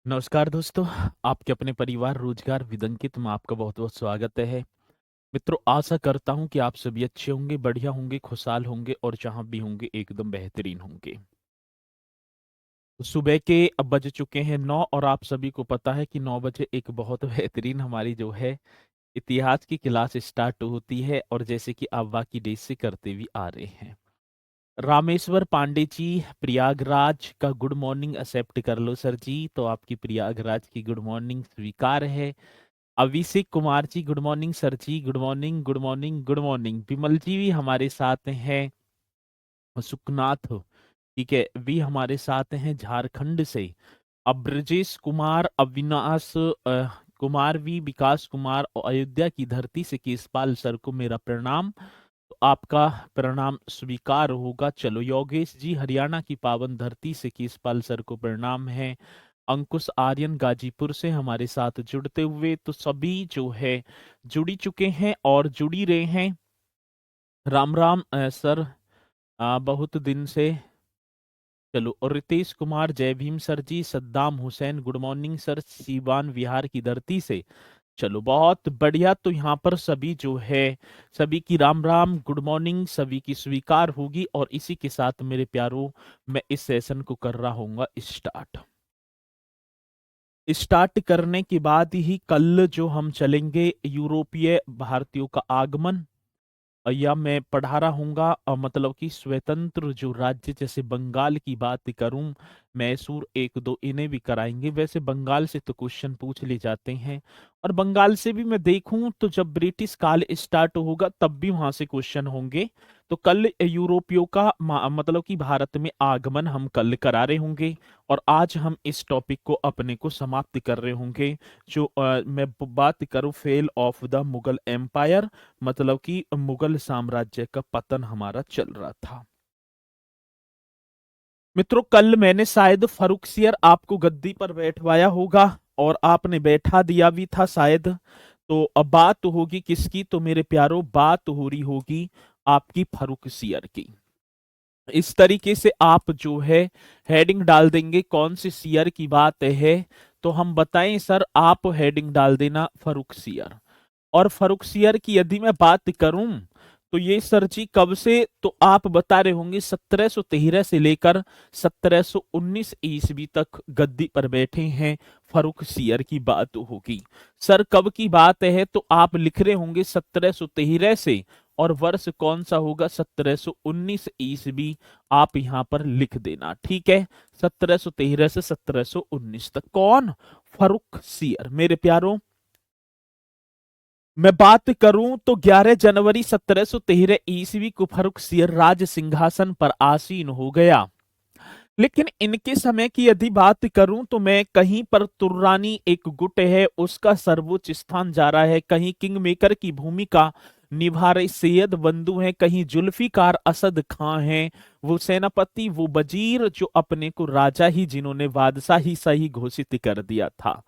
नमस्कार दोस्तों, आपके अपने परिवार रोजगार विदंकित में आपका बहुत बहुत स्वागत है। मित्रों, आशा करता हूं कि आप सभी अच्छे होंगे, बढ़िया होंगे, खुशहाल होंगे और जहां भी होंगे एकदम बेहतरीन होंगे। तो सुबह के अब बज चुके हैं 9 और आप सभी को पता है कि 9 बजे एक बहुत बेहतरीन हमारी जो है इतिहास की क्लास स्टार्ट होती है और जैसे कि आप बाकी डेज से करते भी आ रहे हैं। रामेश्वर पांडे जी, प्रयागराज का गुड मॉर्निंग एक्सेप्ट कर लो सर जी। तो आपकी प्रयागराज की गुड मॉर्निंग स्वीकार है। Abhishek Kumar ji, good morning sir ji. Good morning, good morning, good morning. Vimal ji भी हमारे साथ हैं। सुखनाथ, ठीक है, भी हमारे साथ हैं झारखंड से। अब ब्रजेश कुमार, अविनाश कुमार भी, विकास कुमार और अयोध्या की धरती से केसपाल सर को मेरा प्रणाम। तो आपका प्रणाम स्वीकार होगा। चलो योगेश जी, हरियाणा की पावन धरती से केसपाल सर को प्रणाम है। अंकुश आर्यन गाजीपुर से हमारे साथ जुड़ते हुए, तो सभी जो है जुड़ी चुके हैं और जुड़ी रहे हैं। राम राम सर, बहुत दिन से। चलो, और रितेश कुमार, जय Bhim sir ji. Saddam Hussain, good morning sir, Siwan Bihar की धरती से। चलो बहुत बढ़िया। तो यहाँ पर सभी जो है, सभी की राम राम, गुड मॉर्निंग सभी की स्वीकार होगी और इसी के साथ मेरे प्यारों, मैं इस सेशन को कर रहा हूँ स्टार्ट। स्टार्ट करने के बाद ही कल जो हम चलेंगे यूरोपीय भारतीयों का आगमन, या मैं पढ़ा रहा हूँगा, मतलब कि स्वतंत्र जो राज्य, जैसे बंगाल की बात करूं, मैसूर, एक दो इन्हें भी कराएंगे। वैसे बंगाल से तो क्वेश्चन पूछ ले जाते हैं और बंगाल से भी मैं देखूं तो जब ब्रिटिश काल स्टार्ट होगा तब भी वहां से क्वेश्चन होंगे। तो कल यूरोपियों का मतलब कि भारत में आगमन हम कल करा रहे होंगे और आज हम इस टॉपिक को अपने को समाप्त कर रहे होंगे। जो मैं बात करूं fail of the Mughal empire, मतलब कि मुगल साम्राज्य का पतन हमारा चल रहा था। मित्रों, कल मैंने शायद फरुखसियर आपको गद्दी पर बैठवाया होगा और आपने बैठा दिया भी था शायद। तो अब बात होगी किसकी? तो मेरे प्यारों, बात हो रही होगी आपकी फरुखसियर की। इस तरीके से आप जो है हेडिंग डाल देंगे कौन सी सियर की बात है। तो हम बताएं सर, आप हेडिंग डाल देना फरुखसियर। और फरुखसियर की यदि मैं बात करूं तो ये सर जी कब से, तो आप बता रहे होंगे 1713 से लेकर 1719 ईस्वी तक गद्दी पर बैठे हैं। फरुखसियर की बात होगी। सर कब की बात है? तो आप लिख रहे होंगे 1713 से, और वर्ष कौन सा होगा? 1719 ईस्वी। आप यहां पर लिख देना, ठीक है। 1713 से 1719 तक कौन? फरुखसियर। मेरे प्यारों, मैं बात करूं तो 11 जनवरी 1713 ईस्वी को फर्रुखसियर राज सिंहासन पर आसीन हो गया। लेकिन इनके समय की यदि बात करूं तो मैं कहीं पर तुर्रानी एक गुट है उसका सर्वोच्च स्थान जा रहा है, कहीं किंग मेकर की भूमिका निभा रहे सैयद बंधु हैं, कहीं जुल्फिकार असद खां हैं, वो सेनापति, वो वजीर जो अपने को राजा ही, जिन्होंने बादशाह ही सही घोषित कर दिया था।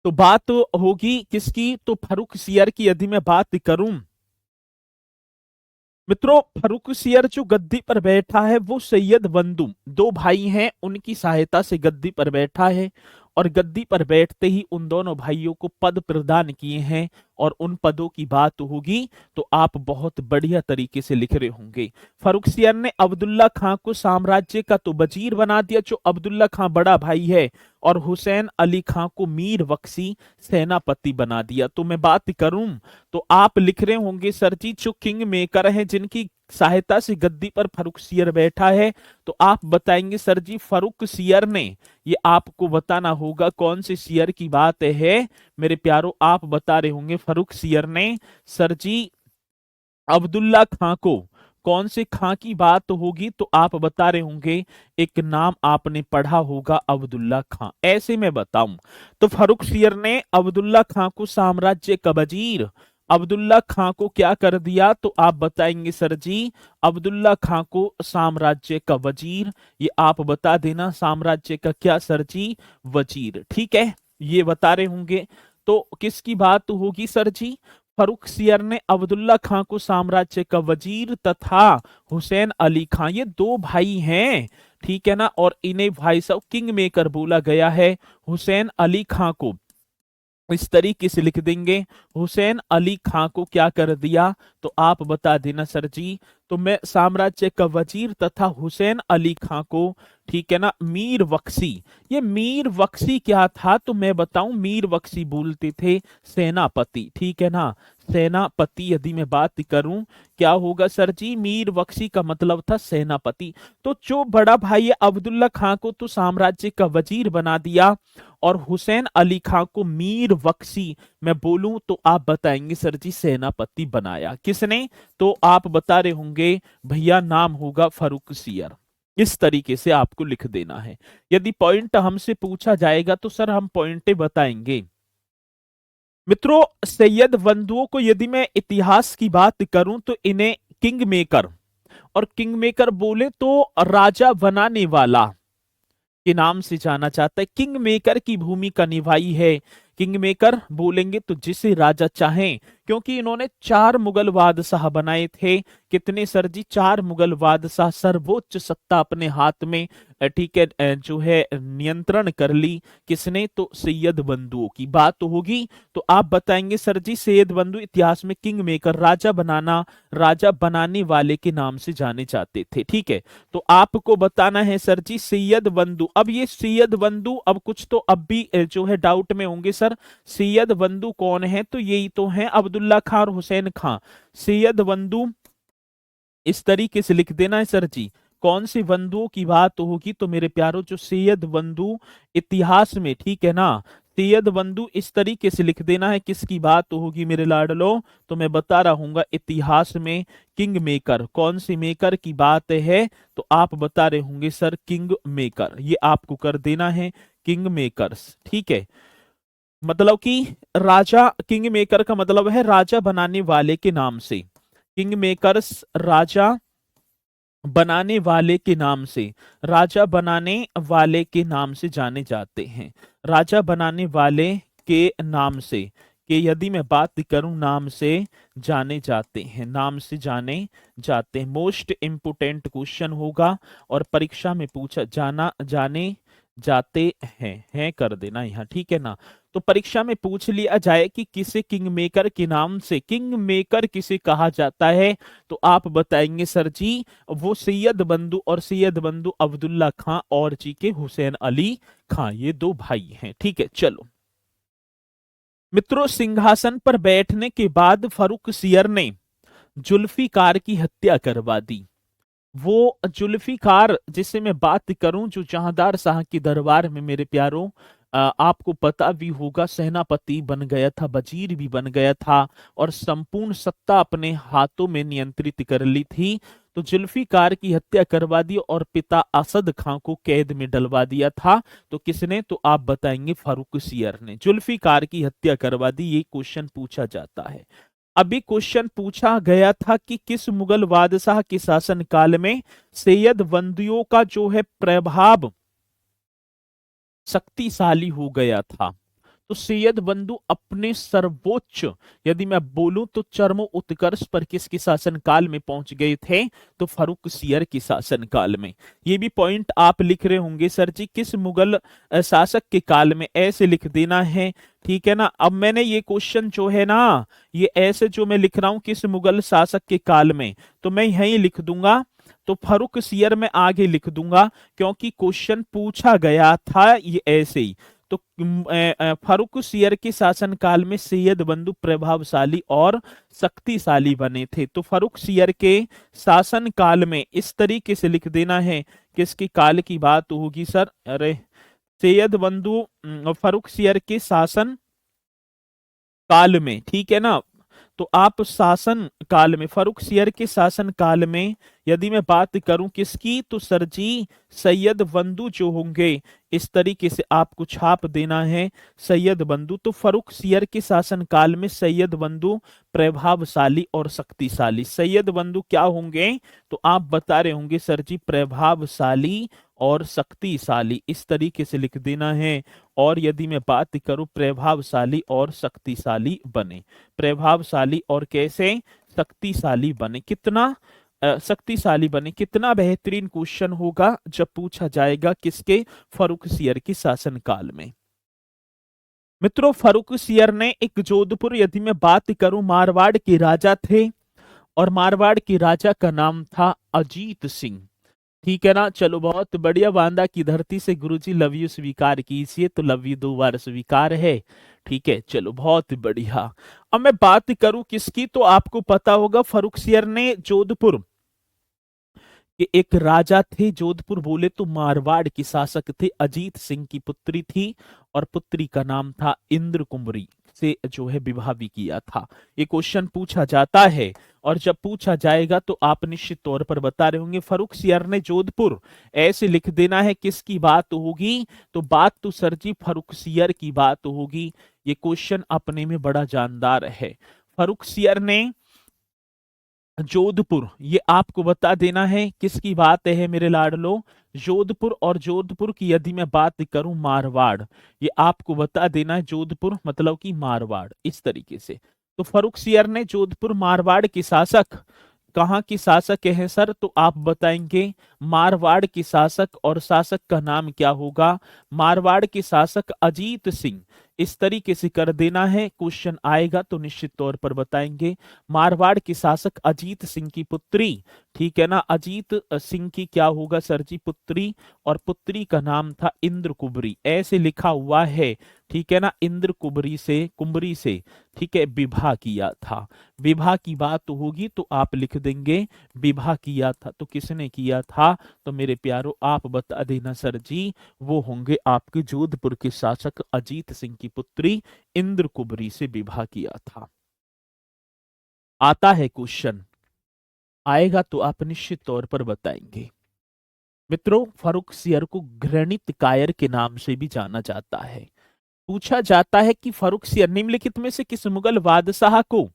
तो बात होगी किसकी? तो फर्रुखसियर की यदि मैं बात करूं मित्रों, फर्रुखसियर जो गद्दी पर बैठा है वो सैयद बंधु, दो भाई हैं, उनकी सहायता से गद्दी पर बैठा है। और गद्दी पर बैठते ही उन दोनों भाइयों को पद प्रदान किए हैं और उन पदों की बात होगी तो आप बहुत बढ़िया तरीके से लिख रहे होंगे। फर्रुखसियर ने अब्दुल्ला खां को साम्राज्य का तो वजीर बना दिया, जो अब्दुल्ला खां बड़ा भाई है, और हुसैन अली खां को मीर बख्शी सेनापति बना दिया। तो मैं बात करूं तो आप लिख रहे होंगे सर जी जो किंग मेकर है, जिनकी सहायता से गद्दी पर फर्रुखसियर बैठा है, तो आप बताएंगे सर जी फर्रुखसियर ने, ये आपको बताना होगा कौन से सियर की बात है। मेरे प्यारों, आप बता रहे होंगे फर्रुखसियर ने सर जी अब्दुल्ला खां को, कौन से खां की बात होगी? तो आप बता रहे होंगे एक नाम आपने पढ़ा होगा अब्दुल्ला खां। ऐसे में बताऊं तो फर्रुखसियर ने अब्दुल्ला खां को साम्राज्य का वजीर, अब्दुल्ला खां को क्या कर दिया? तो आप बताएंगे सर जी अब्दुल्ला खां को साम्राज्य का वजीर, ये आप बता देना साम्राज्य का क्या सर जी? वजीर, ठीक है, ये बता रहे होंगे। तो किसकी बात होगी सर जी? फर्रुखसियर ने अब्दुल्ला खां को साम्राज्य का वजीर तथा हुसैन अली खां, ये दो भाई हैं, ठीक है ना, और इन्हें भाई साहब किंग मेकर बोला गया है। हुसैन अली खां को इस तरीके से लिख देंगे, हुसैन अली खां को क्या कर दिया, तो आप बता देना सर जी। तो मैं साम्राज्य का वजीर तथा हुसैन अली खां को, ठीक है ना, मीर बख्शी। ये मीर बख्शी क्या था, तो मैं बताऊं, मीर बख्शी बोलते थे सेनापति, ठीक है ना, सेनापति। यदि मैं बात करूं क्या होगा सर जी, मीर बख्शी का मतलब था सेनापति। तो जो बड़ा भाई है अब्दुल्ला खां को तो साम्राज्य का वजीर बना दिया, और हुसैन अली खां को मीर बख्शी मैं बोलूं तो आप बताएंगे सर जी सेनापति बनाया किसने, तो आप बता रहे होंगे भैया नाम होगा फर्रुख सियर। इस तरीके से आपको लिख देना है। यदि पॉइंट हमसे पूछा जाएगा तो सर हम पॉइंटे बताएंगे। मित्रों, सैयद बंधुओं को यदि मैं इतिहास की बात करूं तो इन्हें किंग मेकर, और किंग मेकर बोले तो राजा बनाने वाला के नाम से जाना जाता है। किंग मेकर की भूमिका निभाई है। किंग मेकर बोलेंगे तो जिसे राजा चाहें, क्योंकि इन्होंने 4 मुगल बादशाह बनाए थे। कितने सर जी, 4 मुगल बादशाह, सर्वोच्च सत्ता अपने हाथ में ठीक है जो है नियंत्रण कर ली। किसने, तो सैयद बंधुओं की बात तो होगी। तो आप बताएंगे सर जी सैयद बंधु इतिहास में किंग मेकर, राजा बनाना, राजा बनाने वाले के नाम से जाने जाते थे। ठीक है, तो आपको बताना है सर जी सैयद बंधु। अब ये सैयद बंधु अब कुछ तो अब भी जो है डाउट में होंगे सर, सैयद बंधु कौन है, तो यही तो है अब्दुल्ला खां और हुसैन खां। सैयद बंधु इस तरीके से लिख देना है सर जी। कौन सी बंधुओं की बात होगी, तो मेरे प्यारों जो सैयद बंधु इतिहास में, ठीक है ना, सैयद बंधु इस तरीके से लिख देना है। किसकी बात होगी मेरे लाडलो, तो मैं बता रहा हूंगा इतिहास में किंग मेकर, कौन सी मेकर की बात है, तो आप बता रहे होंगे सर किंग मेकर। ये आपको कर देना है किंग मेकर्स, ठीक है। मतलब कि राजा, किंग मेकर का मतलब है राजा बनाने वाले के नाम से। किंग मेकर्स राजा बनाने वाले के नाम से, राजा बनाने वाले के नाम से जाने जाते हैं। राजा बनाने वाले के नाम से, कि यदि मैं बात करूं नाम से जाने जाते हैं, नाम से जाने जाते हैं। मोस्ट इंपोर्टेंट क्वेश्चन होगा और परीक्षा में पूछा जाना जाने जाते हैं कर देना यहाँ, ठीक है ना। तो परीक्षा में पूछ लिया जाए कि किसे किंग मेकर के नाम से, किंग मेकर किसे कहा जाता है, तो आप बताएंगे सर जी वो सैयद बंधु, और सैयद बंधु अब्दुल्ला खां और जी के हुसैन अली खां, ये 2 भाई हैं। ठीक है, चलो मित्रों, सिंहासन पर बैठने के बाद फर्रुख सियर ने जुल्फिकार की हत्या करवा दी। वो जुल्फिकार जिससे मैं बात करूं जो जहांदार शाह के दरबार में मेरे प्यारों आपको पता भी होगा सेनापति बन गया था, वजीर भी बन गया था, और संपूर्ण सत्ता अपने हाथों में नियंत्रित कर ली थी। तो जुल्फिकार की हत्या करवा दी और पिता असद खां को कैद में डलवा दिया था। तो किसने, तो आप बताएंगे फर्रुख सियर ने जुल्फिकार की हत्या करवा दी। ये क्वेश्चन पूछा जाता है। अभी क्वेश्चन पूछा गया था कि किस मुगल बादशाह के शासन काल में सैयद बंदियों का जो है प्रभाव शक्तिशाली हो गया था। तो सैयद बंधु अपने सर्वोच्च, यदि मैं बोलूं तो चरमो उत्कर्ष पर किसके शासन काल में पहुंच गए थे, तो फर्रुख सियर के शासन काल में। ये भी पॉइंट आप लिख रहे होंगे सर जी किस मुगल शासक के काल में, ऐसे लिख देना है, ठीक है ना। अब मैंने ये क्वेश्चन जो है ना, ये ऐसे जो मैं लिख रहा हूं किस मुगल शासक के काल में, तो मैं यही लिख दूंगा, तो फर्रुख सियर में आगे लिख दूंगा, क्योंकि क्वेश्चन पूछा गया था ये ऐसे ही। तो फर्रुख सियर के शासनकाल में सैयद बंधु प्रभावशाली और शक्तिशाली बने थे। तो फर्रुख सियर के शासन काल में इस तरीके से लिख देना है, किसके काल की बात होगी सर, अरे सैयद बंधु फर्रुख सियर के शासन काल में, ठीक है ना। तो आप शासन काल में, फर्रुख सियर के शासन काल में यदि मैं बात करूं किसकी, तो सर जी सैयद बंधु जो होंगे, इस तरीके से आपको छाप देना है सैयद बंधु। तो फर्रुख सियर के शासन काल में सैयद बंधु प्रभावशाली और शक्तिशाली। सैयद बंधु क्या होंगे, तो आप बता रहे होंगे सर जी प्रभावशाली और शक्तिशाली, इस तरीके से लिख देना है। और यदि मैं बात करूं प्रभावशाली और शक्तिशाली बने, प्रभावशाली और कैसे शक्तिशाली बने, कितना शक्तिशाली बने। कितना बेहतरीन क्वेश्चन होगा जब पूछा जाएगा किसके, फर्रुखसियर के शासनकाल में। मित्रों, फर्रुखसियर ने एक जोधपुर, यदि मैं बात करूं, मारवाड़ के राजा थे और मारवाड़ के राजा का नाम था अजीत सिंह। ठीक है ना। चलो बहुत बढ़िया। बांदा की धरती से गुरुजी लव यू स्वीकार कीजिए, तो लव यू 2 बार स्वीकार है। ठीक है, चलो बहुत बढ़िया। अब मैं बात करूं किसकी, तो आपको पता होगा फर्रुखसियर ने जोधपुर के एक राजा थे। जोधपुर बोले तो मारवाड़ के शासक थे, अजीत सिंह की पुत्री थी और पुत्री का नाम था इंद्र कुमरी से जो है विवाह भी किया था। ये क्वेश्चन पूछा जाता है और जब पूछा जाएगा तो आप निश्चित तौर पर बता रहे होंगे फर्रुखसियर ने जोधपुर, ऐसे लिख देना है। किसकी बात होगी, तो बात तो सर जी फर्रुखसियर की बात होगी। ये क्वेश्चन अपने में बड़ा जानदार है। फर्रुखसियर ने जोधपुर, ये आपको बता देना है किसकी बात है मेरे लाडलो, जोधपुर। और जोधपुर की यदि मैं बात करूं मारवाड़, ये आपको बता देना है जोधपुर मतलब कि मारवाड़, इस तरीके से। तो फर्रुखसियर ने जोधपुर मारवाड़ के शासक, कहाँ की शासक है सर, तो आप बताएंगे मारवाड़ के शासक, और शासक का नाम क्या होगा, मारवाड़ के शासक अजीत सिंह। इस तरीके से कर देना है, क्वेश्चन आएगा तो निश्चित तौर पर बताएंगे। मारवाड़ के शासक अजीत सिंह की पुत्री, ठीक है ना, अजीत सिंह की क्या होगा सर जी, पुत्री, और पुत्री का नाम था इंद्र कुबरी, ऐसे लिखा हुआ है। ठीक है ना, इंद्र कुंबरी से ठीक है विवाह किया था। विवाह की बात होगी तो आप लिख देंगे विवाह किया था। तो किसने किया था, तो मेरे प्यारो आप बता देना सर जी, वो होंगे आपके जोधपुर के शासक अजीत सिंह की पुत्री इंद्र कुबरी से विवाह किया था। आता है क्वेश्चन, आएगा तो आप निश्चित तौर पर बताएंगे। मित्रों, फर्रुखसियर को घृणित कायर के नाम से भी जाना जाता है। पूछा जाता है कि फर्रुखसियर निम्नलिखित में से किस मुगल बादशाह को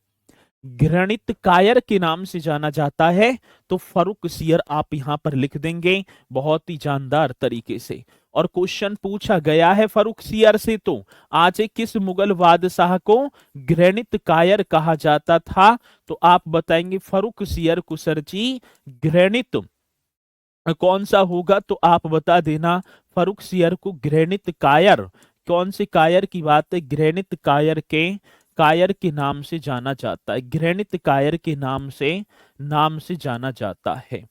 घृणित कायर के नाम से जाना जाता है, तो फर्रुखसियर आप यहां पर लिख देंगे बहुत ही जानदार तरीके से। और क्वेश्चन पूछा गया है फर्रुखसियर से, तो आज किस मुगल बादशाह को घृणित कायर कहा जाता था, तो आप बताएंगे फर्रुखसियर को सर जी घृणित कौन सा होगा, तो आप बता देना फर्रुखसियर को घृणित कायर, कौन से कायर की बात है, घृणित कायर के नाम से जाना जाता है, घृणित कायर के नाम से जाना जाता है।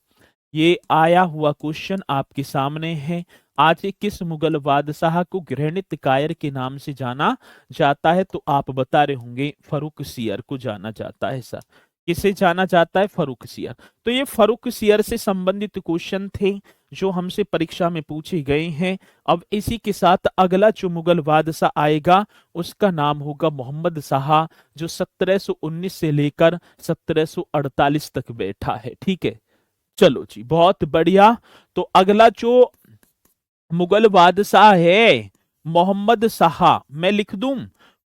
ये आया हुआ क्वेश्चन आपके सामने है। आज किस मुगल बादशाह को घृणित कायर के नाम से जाना जाता है, तो आप बता रहे होंगे फर्रुखसियर को जाना जाता है सर। किसे जाना जाता है, फर्रुखसियर। तो ये फर्रुखसियर से संबंधित क्वेश्चन थे जो हमसे परीक्षा में पूछे गए हैं। अब इसी के साथ अगला जो मुगल बादशाह आएगा उसका नाम होगा मोहम्मद शाह, जो 1719 से लेकर 1748 तक बैठा है। ठीक है, चलो जी बहुत बढ़िया। तो अगला जो मुगल बादशाह है मोहम्मद शाह, मैं लिख दूं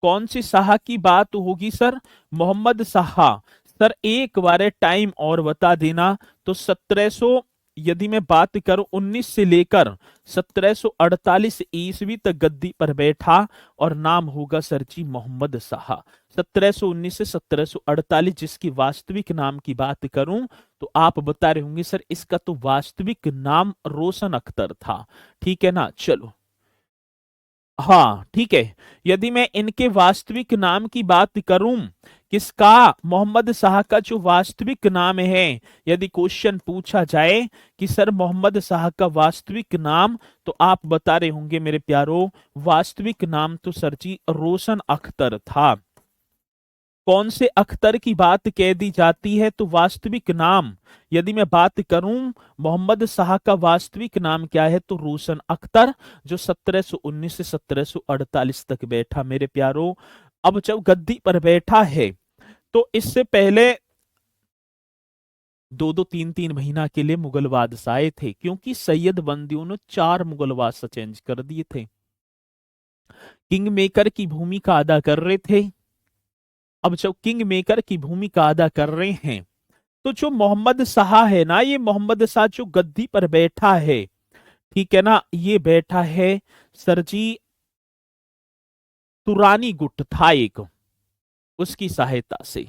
कौन सी शाह की बात होगी सर, मोहम्मद शाह। सर एक बार टाइम और बता देना, तो 1700, यदि मैं बात करूं 19 से लेकर 1748 ईस्वी तक गद्दी पर बैठा और नाम होगा सर जी मोहम्मद शाह। 1719 से 1748 जिसकी वास्तविक नाम की बात करूं तो आप बता रहे होंगे सर इसका तो वास्तविक नाम रोशन अख्तर था। ठीक है ना, चलो हाँ ठीक है। यदि मैं इनके वास्तविक नाम की बात करूं, किसका, मोहम्मद शाह का जो वास्तविक नाम है, यदि क्वेश्चन पूछा जाए कि सर मोहम्मद शाह का वास्तविक नाम, तो आप बता रहे होंगे मेरे प्यारो वास्तविक नाम तो सर जी रोशन अख्तर था। कौन से अख्तर की बात कह दी जाती है, तो वास्तविक नाम यदि मैं बात करूं मोहम्मद शाह का वास्तविक नाम क्या है, तो रोशन अख्तर, जो 1719 से 1748 तक बैठा मेरे प्यारो। अब जब गद्दी पर बैठा है तो इससे पहले 2-2 3-3 महीना के लिए मुगल बादशाह थे, क्योंकि सैयद बंदियों ने 4 मुगल बादशाह चेंज कर दिए थे, किंग मेकर की भूमिका अदा कर रहे थे। अब जब किंग मेकर की भूमिका अदा कर रहे हैं, तो जो मोहम्मद शाह है ना, ये मोहम्मद शाह जो गद्दी पर बैठा है, ठीक है ना, ये बैठा है सर जी तुरानी गुट था एक, उसकी सहायता से,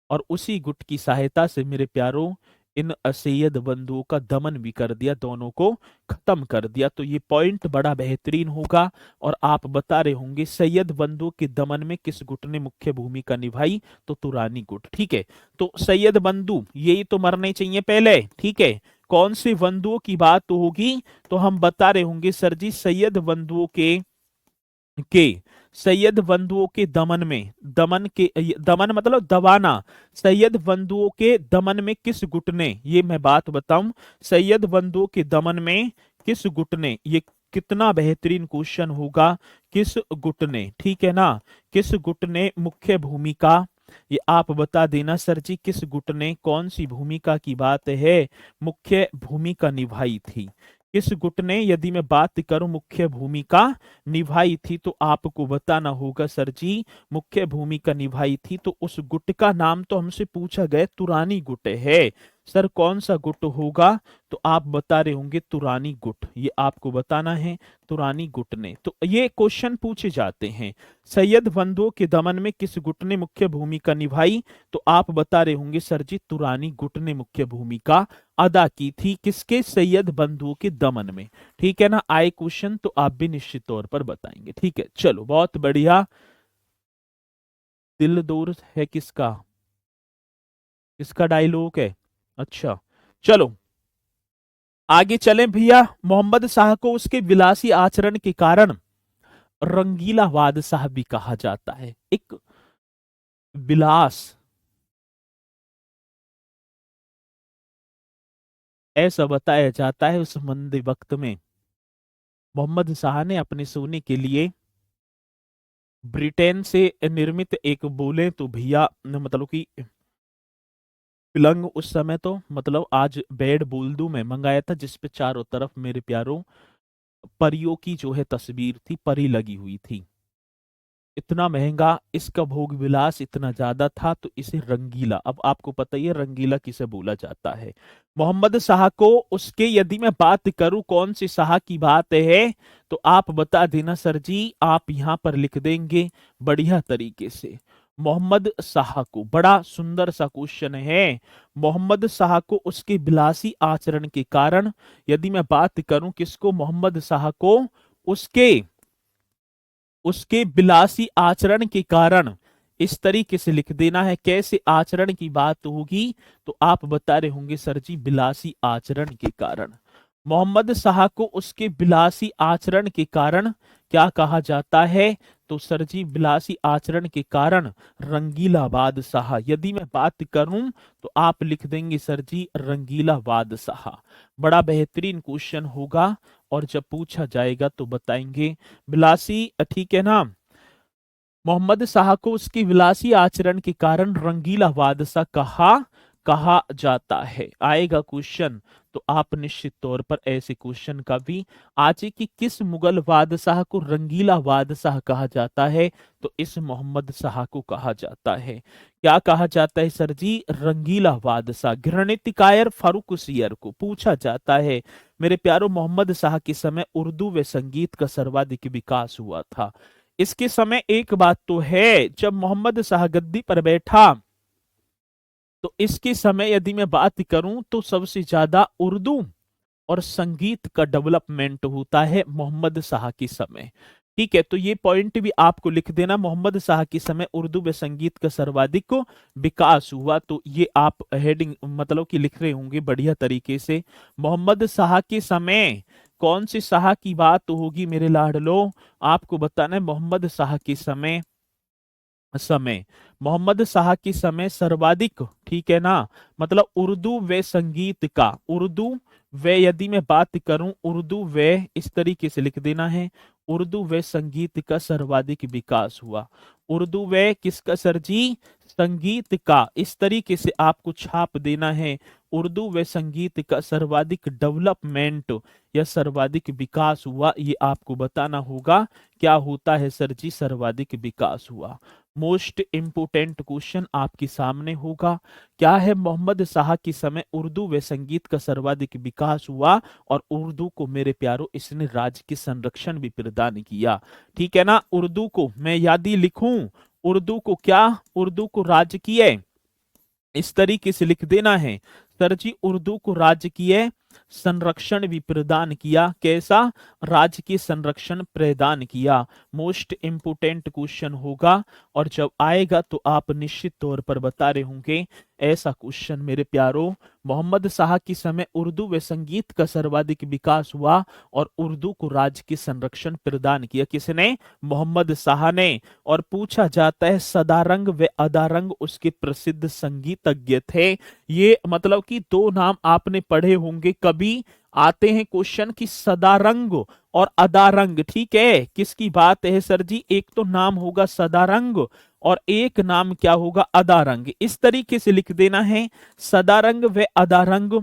और उसी गुट की सहायता से मेरे प्यारो इन असैयद बंधुओं का दमन भी कर दिया, दोनों को खत्म कर दिया। तो ये पॉइंट बड़ा बेहतरीन होगा। और आप बता रहे होंगे सैयद बंधुओं के दमन में किस गुट ने मुख्य भूमिका निभाई, तो तुरानी गुट। ठीक है, तो सैयद बंधु यही तो मरने चाहिए पहले। ठीक है, कौन से बंधुओं की बात होगी, तो हम बता रहे होंगे सर जी सैयद बंधुओं के सैयद बंधुओं के दमन में, दमन के, दमन मतलब दबाना, सैयद बंधुओं के दमन में किस गुट ने, ये मैं बात बताऊं, सैयद बंधुओं के दमन में किस गुट ने, ये कितना बेहतरीन क्वेश्चन होगा, किस गुट ने, ठीक है ना, किस गुट ने मुख्य भूमिका, ये आप बता देना सर जी, किस गुट ने कौन सी भूमिका की बात है, मुख्य भूमिका निभाई थी। किस गुट ने यदि मैं बात करूं मुख्य भूमिका निभाई थी, तो आपको बताना होगा सर जी मुख्य भूमिका निभाई थी, तो उस गुट का नाम तो हमसे पूछा गया तुरानी गुट है। सर कौन सा गुट होगा, तो आप बता रहे होंगे तुरानी गुट, ये आपको बताना है तुरानी गुट ने। तो ये क्वेश्चन पूछे जाते हैं, सैयद बंधुओं के दमन में किस गुट ने मुख्य भूमिका निभाई, तो आप बता रहे होंगे सर जी तुरानी गुट ने मुख्य भूमिका अदा की थी, किसके, सैयद बंधुओं के दमन में। ठीक है ना, आए क्वेश्चन तो आप भी निश्चित तौर पर बताएंगे। ठीक है, चलो बहुत बढ़िया। दिल दूर है किसका, किसका डायलॉग है, अच्छा चलो आगे चलें भैया। मोहम्मद शाह को उसके विलासी आचरण के कारण रंगीला बादशाह भी कहा जाता है। एक विलास, ऐसा बताया जाता है उस मंद वक्त में मोहम्मद शाह ने अपने सोने के लिए ब्रिटेन से निर्मित एक, बोले तो भैया मतलब कि पलंग, उस समय तो मतलब आज बेड बोल दूं, मैं मंगाया था जिसपे चारों तरफ मेरे प्यारों परियों की जो है तस्वीर थी, परी लगी हुई थी। इतना महंगा, इसका भोग विलास इतना ज्यादा था, तो इसे रंगीला, अब आपको पता ही है रंगीला किसे बोला जाता है। मोहम्मद शाह को उसके, यदि मैं बात करूं कौन सी शाह की बात है, तो आप बता देना सर जी, आप यहां पर लिख देंगे बढ़िया तरीके से मोहम्मद शाह को। बड़ा सुंदर सा क्वेश्चन है। मोहम्मद शाह को उसके विलासी आचरण के कारण, यदि मैं बात करूं किसको, मोहम्मद शाह को उसके उसके विलासी आचरण के कारण, इस तरीके से लिख देना है। कैसे आचरण की बात होगी, तो आप बता रहे होंगे सर जी विलासी आचरण के कारण। मोहम्मद शाह को उसके विलासी आचरण के कारण क्या कहा जाता है, तो सर जी विलासी आचरण के कारण रंगीला बादशाह। यदि मैं बात करूं तो आप लिख देंगे सर जी रंगीला बादशाह। बड़ा बेहतरीन क्वेश्चन होगा, और जब पूछा जाएगा तो बताएंगे विलासी, ठीक है ना। मोहम्मद शाह को उसके विलासी आचरण के कारण रंगीला बादशाह कहा जाता है। आएगा क्वेश्चन, तो आप निश्चित तौर पर ऐसे क्वेश्चन का भी आज कि किस मुगल बादशाह को रंगीला बादशाह कहा जाता है, तो इस मोहम्मद शाह को कहा जाता है। क्या कहा जाता है सर जी, रंगीला बादशाह। घृणित कायर फर्रुखसियर को पूछा जाता है, मेरे प्यारो मोहम्मद शाह के समय उर्दू व संगीत का सर्वाधिक विकास हुआ था। इसके समय एक बात तो है, जब मोहम्मद शाह गद्दी पर बैठा, तो इसके समय यदि मैं बात करूं तो सबसे ज्यादा उर्दू और संगीत का डेवलपमेंट होता है मोहम्मद शाह के समय। ठीक है, तो ये पॉइंट भी आपको लिख देना, मोहम्मद शाह के समय उर्दू व संगीत का सर्वाधिक विकास हुआ। तो ये आप हेडिंग मतलब कि लिख रहे होंगे बढ़िया तरीके से। मोहम्मद शाह के समय कौन से शाह की बात होगी मेरे लाडलो, आपको बताना है मोहम्मद शाह के समय, मोहम्मद शाह के समय सर्वाधिक, ठीक है ना, मतलब उर्दू व संगीत का, उर्दू व, यदि मैं बात करूं उर्दू व, इस तरीके से लिख देना है, उर्दू व संगीत का सर्वाधिक विकास हुआ। उर्दू व किसका सर जी, संगीत का, इस तरीके से आपको छाप देना है। उर्दू व संगीत का सर्वाधिक डेवलपमेंट या सर्वाधिक विकास हुआ, ये आपको बताना होगा। क्या होता है सर जी, सर्वाधिक विकास हुआ। मोस्ट इंपोर्टेंट क्वेश्चन आपके सामने होगा, क्या है मोहम्मद शाह के समय उर्दू व संगीत का सर्वाधिक विकास हुआ, और उर्दू को मेरे प्यारो इसने राज्य के संरक्षण भी प्रदान किया। ठीक है ना, उर्दू को मैं यदि लिखूं, उर्दू को क्या, उर्दू को राजकीय, इस तरीके से लिख देना है। सर जी उर्दू को राजकीय संरक्षण भी प्रदान किया। कैसा? राजकीय संरक्षण प्रदान किया। मोस्ट इम्पोर्टेंट क्वेश्चन होगा और जब आएगा तो आप निश्चित तौर पर बता रहे होंगे। ऐसा क्वेश्चन मेरे प्यारों, मोहम्मद शाह के समय उर्दू व संगीत का सर्वाधिक विकास हुआ और उर्दू को राजकीय संरक्षण प्रदान किया। किसने? मोहम्मद शाह ने। और पूछा जाता है सदारंग व अदारंग उसके प्रसिद्ध संगीतज्ञ थे। ये मतलब कि दो नाम आपने पढ़े होंगे, कभी आते हैं क्वेश्चन की सदारंग और अदारंग। ठीक है, किसकी बात है सर जी? एक तो नाम होगा सदारंग और एक नाम क्या होगा? अदारंग। इस तरीके से लिख देना है, सदारंग व अदारंग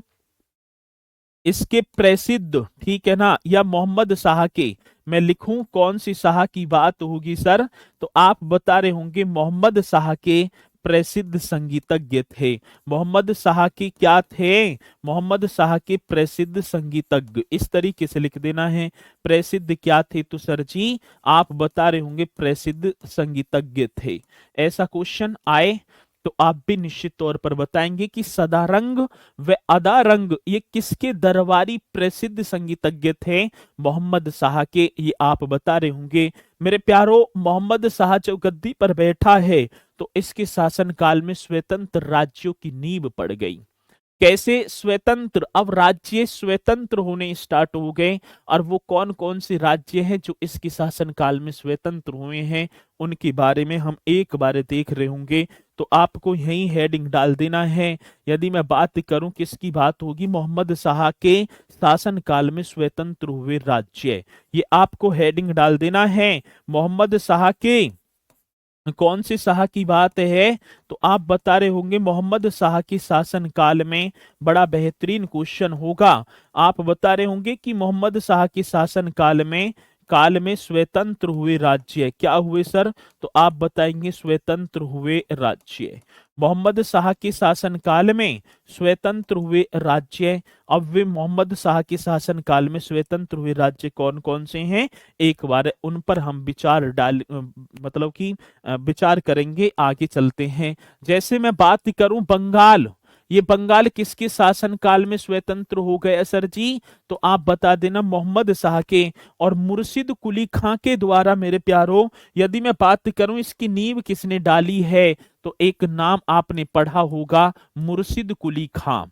इसके प्रसिद्ध, ठीक है ना, या मोहम्मद शाह के, मैं लिखूं कौन सी शाह की बात होगी सर? तो आप बता रहे होंगे मोहम्मद शाह के प्रसिद्ध संगीतज्ञ थे। मोहम्मद शाह के क्या थे? मोहम्मद शाह के प्रसिद्ध संगीतज्ञ। इस तरीके से लिख देना है, प्रसिद्ध क्या थे? तो सर जी आप बता रहे होंगे प्रसिद्ध संगीतज्ञ थे। ऐसा क्वेश्चन आए तो आप भी निश्चित तौर पर बताएंगे कि सदारंग व अदारंग ये किसके दरबारी प्रसिद्ध संगीतज्ञ थे? मोहम्मद शाह के। ये आप बता रहे होंगे। मेरे प्यारो, मोहम्मद शाह जब गद्दी पर बैठा है तो इसके शासनकाल में स्वतंत्र राज्यों की नींव पड़ गई। कैसे स्वतंत्र? अब राज्य स्वतंत्र होने स्टार्ट हो गए। और वो कौन कौन से राज्य हैं जो इसके शासनकाल में स्वतंत्र हुए हैं, उनके बारे में हम एक बार देख रहे होंगे। तो आपको यही हेडिंग डाल देना है। यदि मैं बात करूं किसकी बात होगी? मोहम्मद शाह के शासनकाल में स्वतंत्र हुए राज्य, ये आपको हेडिंग डाल देना है। मोहम्मद शाह के कौन से शाह की बात है? तो आप बता रहे होंगे मोहम्मद शाह के शासन काल में। बड़ा बेहतरीन क्वेश्चन होगा। आप बता रहे होंगे कि मोहम्मद शाह के शासन काल में स्वतंत्र हुए राज्य क्या हुए सर? तो आप बताएंगे स्वतंत्र हुए राज्य। मोहम्मद शाह के शासन काल में स्वतंत्र हुए राज्य। अब वे मोहम्मद शाह के शासन काल में स्वतंत्र हुए राज्य कौन कौन से हैं, एक बार उन पर हम विचार मतलब कि विचार करेंगे। आगे चलते हैं। जैसे मैं बात करूं बंगाल, ये बंगाल किसके शासनकाल में स्वतंत्र हो गया सर जी? तो आप बता देना मोहम्मद शाह के। और मुर्शिद कुली खां के द्वारा मेरे प्यारो, यदि मैं बात करूं इसकी नींव किसने डाली है, तो एक नाम आपने पढ़ा होगा, मुर्शिद कुली खां।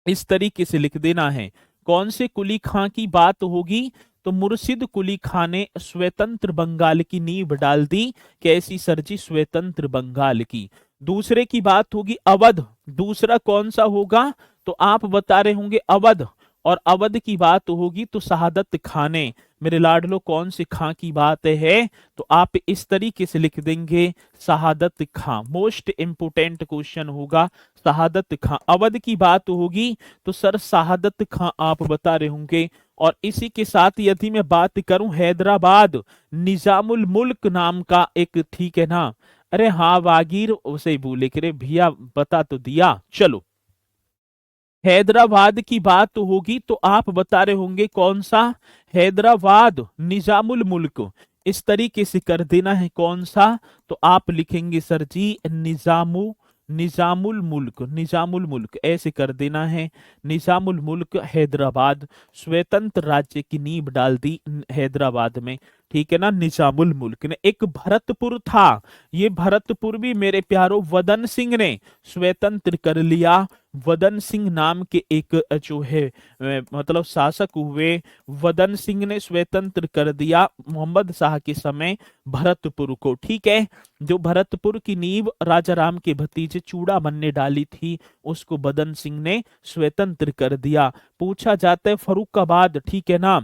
इस तरीके से लिख देना है। कौन से कुली खां की बात होगी? तो मुर्शिद कुली खां ने स्वतंत्र बंगाल की नींव डाल दी। कैसी सर जी? स्वतंत्र बंगाल की। दूसरे की बात होगी अवध। दूसरा कौन सा होगा? तो आप बता रहे होंगे अवध। और अवध की बात होगी तो शहादत खां ने। मेरे लाडलो कौन से खां की बात है? तो आप इस तरीके से लिख देंगे शहादत खां। मोस्ट इंपोर्टेंट क्वेश्चन होगा शहादत खां। अवध की बात होगी तो सर शहादत खां आप बता रहे होंगे। और इसी के साथ यदि मैं बात करूं हैदराबाद, निजामुल मुल्क नाम का एक, ठीक है ना, अरे हाँ वागीर उसे बोले करे भैया, बता तो दिया। चलो, हैदराबाद की बात होगी तो आप बता रहे होंगे कौन सा? हैदराबाद निजामुल मुल्क। इस तरीके से कर देना है कौन सा? तो आप लिखेंगे सर जी निजामुल मुल्क। निजामुल मुल्क ऐसे कर देना है। निजामुल मुल्क हैदराबाद, स्वतंत्र राज्य की नींव डाल दी हैदराबाद में, ठीक है ना, निजामुल मुल्क ने। एक भरतपुर था, ये भरतपुर भी मेरे प्यारो वदन सिंह ने स्वतंत्र कर लिया। वदन सिंह नाम के एक जो है मतलब शासक हुए, वदन सिंह ने स्वतंत्र कर दिया मोहम्मद शाह के समय भरतपुर को। ठीक है, जो भरतपुर की नींव राजा राम के भतीजे चूड़ामन ने डाली थी, उसको वदन सिंह ने स्वतंत्र कर दिया। पूछा जाता है फरुखाबाद, ठीक है ना,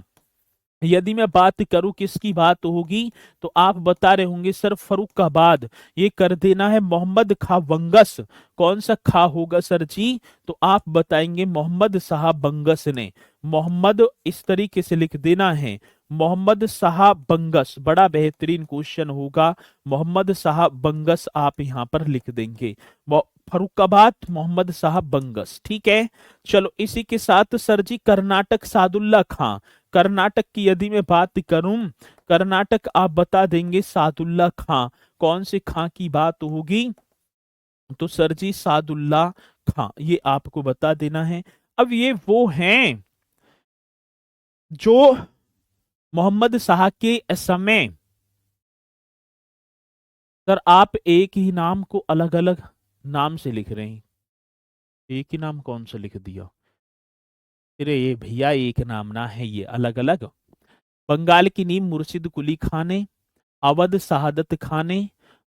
यदि मैं बात करूं किसकी बात होगी, तो आप बता रहे होंगे सर फरुखाबाद। ये कर देना है मोहम्मद खां बंगस। कौन सा खा होगा सर जी? तो आप बताएंगे मोहम्मद शाह बंगस ने। मोहम्मद इस तरीके से लिख देना है, मोहम्मद शाह बंगस। बड़ा बेहतरीन क्वेश्चन होगा, मोहम्मद शाह बंगस आप यहां पर लिख देंगे। फरुखाबाद मोहम्मद शाह बंगस, ठीक है। चलो, इसी के साथ सर जी कर्नाटक सादुल्ला खां। कर्नाटक की यदि मैं बात करूं, कर्नाटक आप बता देंगे सादुल्ला खां। कौन से खां की बात होगी? तो सर जी सादुल्ला खां, ये आपको बता देना है। अब ये वो हैं जो मोहम्मद शाह के समय, सर आप एक ही नाम को अलग अलग नाम से लिख रहे हैं। एक ही नाम कौन सा लिख दिया? अरे ये भैया एक नाम ना है, ये अलग अलग। बंगाल की नीम मुर्शिद कुली खां ने, अवध शहादत खां ने,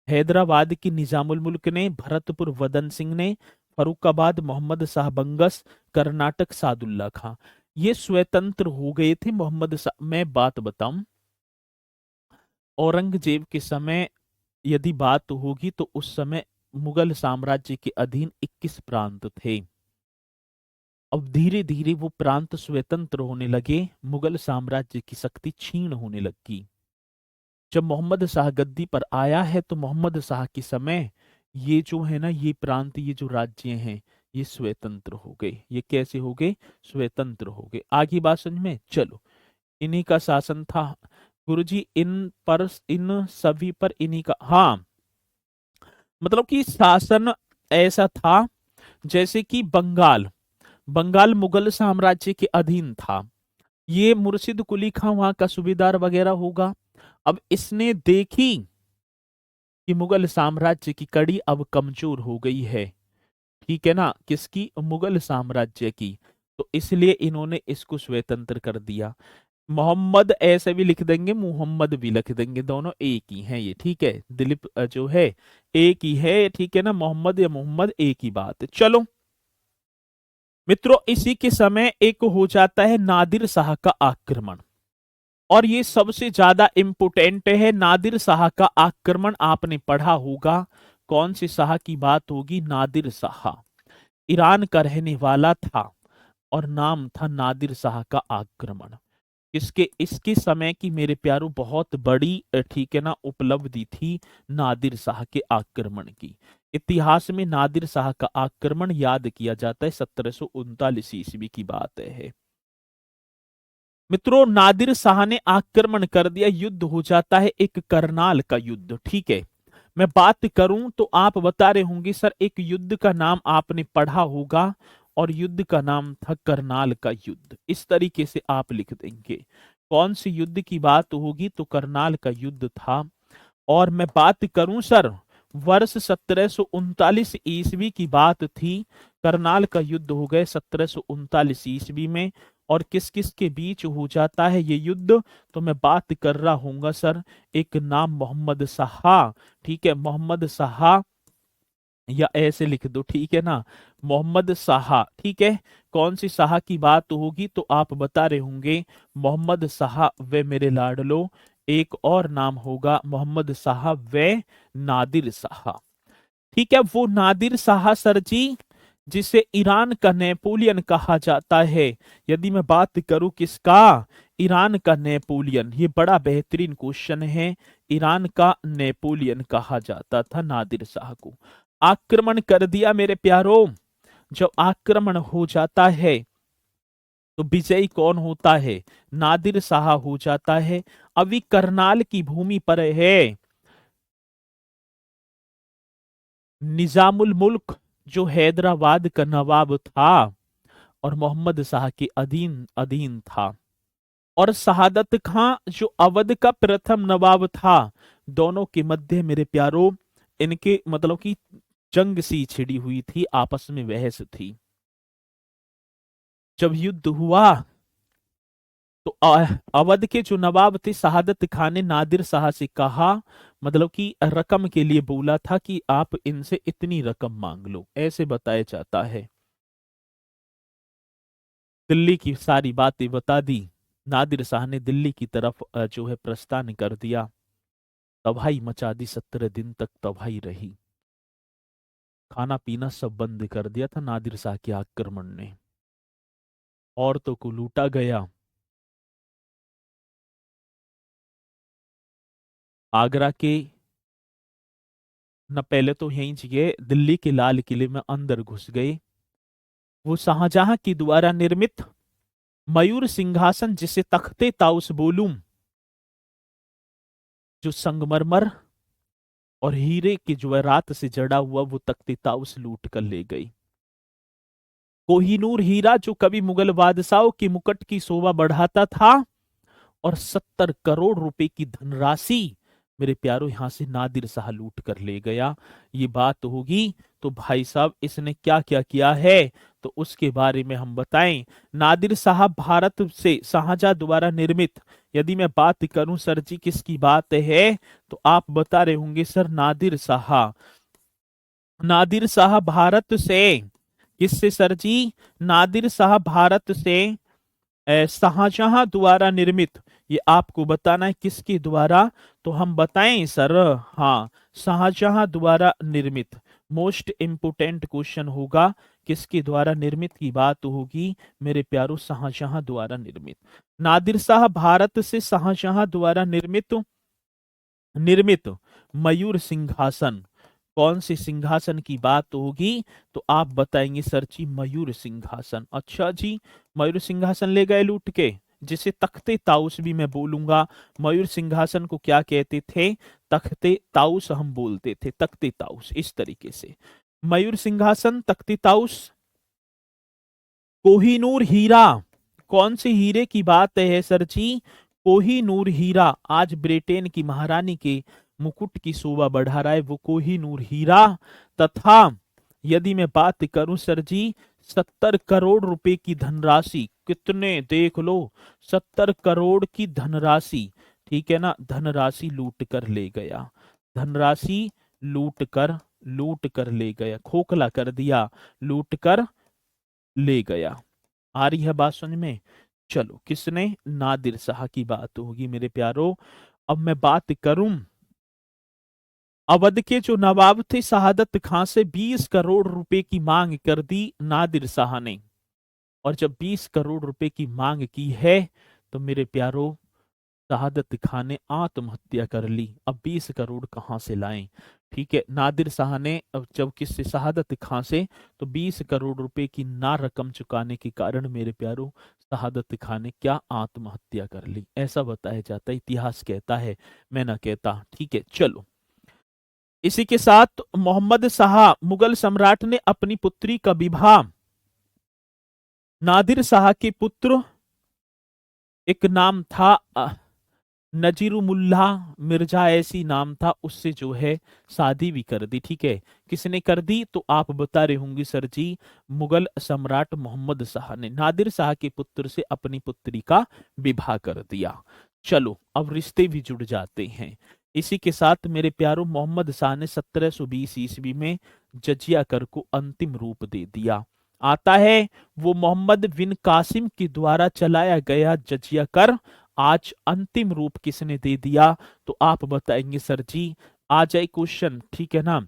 हैदराबाद की निजामुल मुल्क ने, भरतपुर वदन सिंह ने, फरुखाबाद मोहम्मद शाह बंगस, कर्नाटक सादुल्ला खां। ये स्वतंत्र हो गए थे मोहम्मद शाह। मैं बात बताऊं, औरंगजेब के समय यदि बात होगी तो उस समय मुगल साम्राज्य के अधीन 21 प्रांत थे। अब धीरे धीरे वो प्रांत स्वतंत्र होने लगे, मुगल साम्राज्य की शक्ति क्षीण होने लगी। जब मोहम्मद शाह गद्दी पर आया है तो मोहम्मद शाह के समय ये जो है ना, ये प्रांत, ये जो राज्य हैं, ये स्वतंत्र हो गए। ये कैसे हो गए? स्वतंत्र हो गए। आगे बात समझ में? चलो, इन्हीं का शासन था गुरुजी, इन सभी पर इन्हीं का, हाँ, मतलब कि शासन ऐसा था जैसे कि बंगाल, बंगाल मुगल साम्राज्य के अधीन था। ये मुर्शिद कुली खां वहां का सूबेदार वगैरह होगा। अब इसने देखी कि मुगल साम्राज्य की कड़ी अब कमजोर हो गई है, ठीक है ना, किसकी? मुगल साम्राज्य की। तो इसलिए इन्होंने इसको स्वतंत्र कर दिया। मोहम्मद ऐसे भी लिख देंगे, मुहम्मद भी लिख देंगे, दोनों एक ही हैं ये, ठीक है। दिलीप जो है एक ही है, ठीक है ना, मोहम्मद या मोहम्मद एक ही बात है। चलो मित्रों, इसी के समय एक हो जाता है नादिर शाह का आक्रमण, और ये सबसे ज्यादा इंपोर्टेंट है। नादिर शाह का आक्रमण आपने पढ़ा होगा। कौन से शाह की बात होगी? नादिर शाह। ईरान का रहने वाला था और नाम था नादिर शाह का आक्रमण। इसके इसके समय की मेरे प्यारो बहुत बड़ी ठीक है ना उपलब्धि थी नादिर शाह के आक्रमण की। इतिहास में नादिर शाह का आक्रमण याद किया जाता है, 1739 ईस्वी की बात है। मित्रों, नादिर शाह ने आक्रमण कर दिया, युद्ध हो जाता है एक करनाल का युद्ध, ठीक है। मैं बात करूं तो आप बता रहे होंगे सर एक युद्ध का नाम आपने पढ़ा होगा, और युद्ध का नाम था करनाल का युद्ध। इस तरीके से आप लिख देंगे। कौन सी युद्ध की बात होगी? तो करनाल का युद्ध था। और मैं बात करूं सर, वर्ष 1739 ईस्वी की बात थी। करनाल का युद्ध हो गए 1739 ईस्वी में। और किस किस के बीच हो जाता है ये युद्ध? तो मैं बात कर रहा हूंगा सर, एक नाम मोहम्मद शाह, ठीक है, मोहम्मद शाह, या ऐसे लिख दो, ठीक है ना, मोहम्मद शाह, ठीक है। कौन सी शाह की बात होगी? तो आप बता रहे होंगे मोहम्मद शाह वे मेरे लाडलो। एक और नाम होगा मोहम्मद शाह वे नादिर शाह, ठीक है। वो नादिर शाह सर जी जिसे ईरान का नेपोलियन कहा जाता है। यदि मैं बात करूं किसका? ईरान का नेपोलियन। ये बड़ा बेहतरीन क्वेश्चन है। ईरान का नेपोलियन कहा जाता था नादिर शाह को। आक्रमण कर दिया मेरे प्यारों। जब आक्रमण हो जाता है तो विजयी कौन होता है? नादिर शाह हो जाता है। अभी करनाल की भूमि पर है निजामुल मुल्क, जो हैदराबाद का नवाब था और मोहम्मद शाह के अधीन अधीन था, और शहादत खां जो अवध का प्रथम नवाब था। दोनों के मध्य मेरे प्यारो इनके मतलब की जंग सी छिड़ी हुई थी, आपस में बहस थी। जब युद्ध हुआ तो अवध के जो नवाब थे शहादत खान ने नादिर शाह से कहा, मतलब कि रकम के लिए बोला था कि आप इनसे इतनी रकम मांग लो, ऐसे बताया जाता है। दिल्ली की सारी बातें बता दी। नादिर शाह ने दिल्ली की तरफ जो है प्रस्थान कर दिया। तबाही मचा दी, 17 दिन तक तबाही रही। खाना पीना सब बंद कर दिया था नादिर शाह के आक्रमण ने। औरतों को लूटा गया। आगरा के, न पहले तो यहीं जगह दिल्ली के लाल किले में अंदर घुस गए। वो शाहजहां की द्वारा निर्मित मयूर सिंहासन, जिसे तख्ते ताउस बोलूं, जो संगमरमर और हीरे के जवाहरात से जड़ा हुआ वो तख्त ताउस लूट कर ले गई। कोहिनूर हीरा जो कभी मुगल बादशाहों के मुकुट की शोभा बढ़ाता था, और 70 करोड़ रुपए की धनराशि मेरे प्यारो यहां से नादिर शाह लूट कर ले गया। ये बात होगी तो भाई साहब इसने क्या क्या किया है, तो उसके बारे में हम बताएं। नादिर शाह भारत से शाहजहां द्वारा निर्मित, यदि मैं बात करूं सर जी किसकी बात है, तो आप बता रहे होंगे सर नादिर शाह। नादिर शाह भारत से, किससे सर जी? नादिर शाह भारत से शाहजहां द्वारा निर्मित। ये आपको बताना है किसके द्वारा, तो हम बताएं सर। हाँ, शाहजहां द्वारा निर्मित। मोस्ट इंपोर्टेंट क्वेश्चन होगा, किसके द्वारा निर्मित की बात होगी मेरे प्यारो, शाहजहां द्वारा निर्मित। नादिर शाह भारत से शाहजहां द्वारा निर्मित निर्मित मयूर सिंहासन, कौन से सिंहासन की बात होगी, तो आप बताएंगे सर जी मयूर सिंहासन। अच्छा जी, मयूर सिंहासन ले गए लूट के, जिसे तख्ते ताउस भी मैं बोलूंगा। मयूर सिंहासन को क्या कहते थे? तख्ते ताउस हम बोलते थे, तख्ते ताउस, इस तरीके से। मयूर सिंहासन, तख्ते ताउस। कोहिनूर हीरा, कौन से हीरे की बात है सर जी? कोहिनूर हीरा, आज ब्रिटेन की महारानी के मुकुट की शोभा बढ़ा रहा है वो कोहिनूर हीरा। तथा यदि मैं बात करूं सर जी, 70 करोड़ रुपए की धनराशि, कितने देख लो, 70 करोड़ की धनराशि, ठीक है ना, धनराशि लूट कर ले गया। धनराशि लूट कर ले गया, खोखला कर दिया, लूट कर ले गया। आ रही है बात समझ में? चलो, किसने? नादिर शाह की बात होगी मेरे प्यारो। अब मैं बात करूं, अवध के जो नवाब थे शहादत खां से 20 करोड़ रुपए की मांग कर दी नादिर शाह ने। और जब 20 करोड़ रुपए की मांग की है, तो मेरे प्यारो शहादत खान ने आत्महत्या कर ली। अब 20 करोड़ कहां से लाएं? ठीक है, नादिर शाह ने अब जब किससे? शहादत खां से, तो 20 करोड़ रुपए की ना रकम चुकाने के कारण मेरे प्यारो शहादत खान ने क्या? आत्महत्या कर ली। ऐसा बताया जाता है, इतिहास कहता है, मैं ना कहता। ठीक है, चलो, इसी के साथ मोहम्मद शाह मुगल सम्राट ने अपनी पुत्री का विवाह नादिर शाह के पुत्र, एक नाम था नजीरुमुल्लाह मिर्जा, ऐसी नाम था, उससे जो है शादी भी कर दी। ठीक है, किसने कर दी? तो आप बता रहे होंगे सर जी, मुगल सम्राट मोहम्मद शाह ने नादिर शाह के पुत्र से अपनी पुत्री का विवाह कर दिया। चलो, अब रिश्ते भी जुड़ जाते हैं। इसी के साथ मेरे प्यारों, मोहम्मद शाह ने 1720 ईस्वी में जजिया कर को अंतिम रूप दे दिया। आता है वो मोहम्मद बिन कासिम के द्वारा चलाया गया जजिया कर आज अंतिम रूप किसने दे दिया, तो आप बताएंगे सर जी। आ जाए क्वेश्चन, ठीक है ना,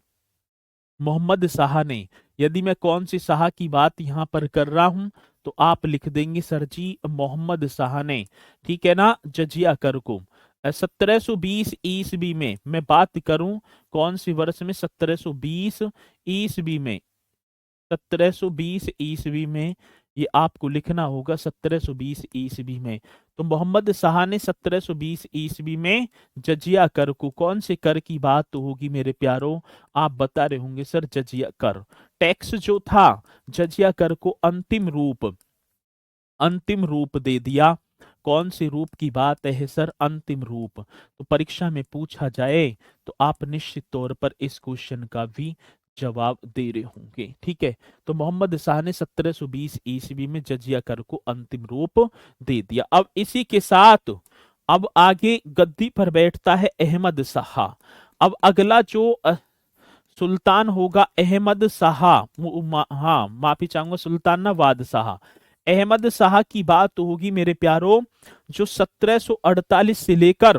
मोहम्मद शाह ने। यदि मैं कौन सी शाह की बात यहां पर कर रहा हूं, तो आप लिख देंगे सर जी मोहम्मद शाह ने, ठीक है ना, जजिया कर को 1720 ईस्वी में मैं बात करूं, कौन सी वर्ष में? 1720 ईस्वी में, 1720 ईस्वी में, ये आपको लिखना होगा 1720 ईस्वी में। तो मोहम्मद शाह ने 1720 ईस्वी में जजिया कर को, कौन से कर की बात तो होगी मेरे प्यारों, आप बता रहे होंगे सर जजिया कर, टैक्स जो था, जजिया कर को अंतिम रूप दे दिया। कौन से रूप की बात है सर? अंतिम रूप। तो परीक्षा में पूछा जाए तो आप निश्चित तौर पर इस क्वेश्चन का भी जवाब दे रहे होंगे। ठीक है, तो मोहम्मद शाह ने 1720 ईस्वी में जजिया कर को अंतिम रूप दे दिया। अब इसी के साथ अब आगे गद्दी पर बैठता है अहमद शाह। अब अगला जो सुल्तान होगा अहमद शाह, हाँ माफी चाहूंगा, सुल्तान ना बादशाह, अहमद शाह की बात होगी मेरे प्यारो, जो 1748 से लेकर,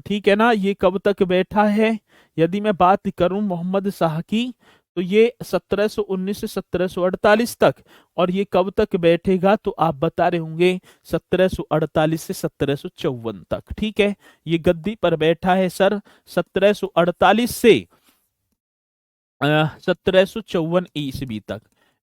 ठीक है ना, ये कब तक बैठा है? यदि मैं बात करूं मोहम्मद शाह की, तो ये 1719 से 1748 तक। और ये कब तक बैठेगा, तो आप बता रहे होंगे 1748 से 1754 तक। ठीक है, ये गद्दी पर बैठा है सर 1748 से 1754 ईस्वी तक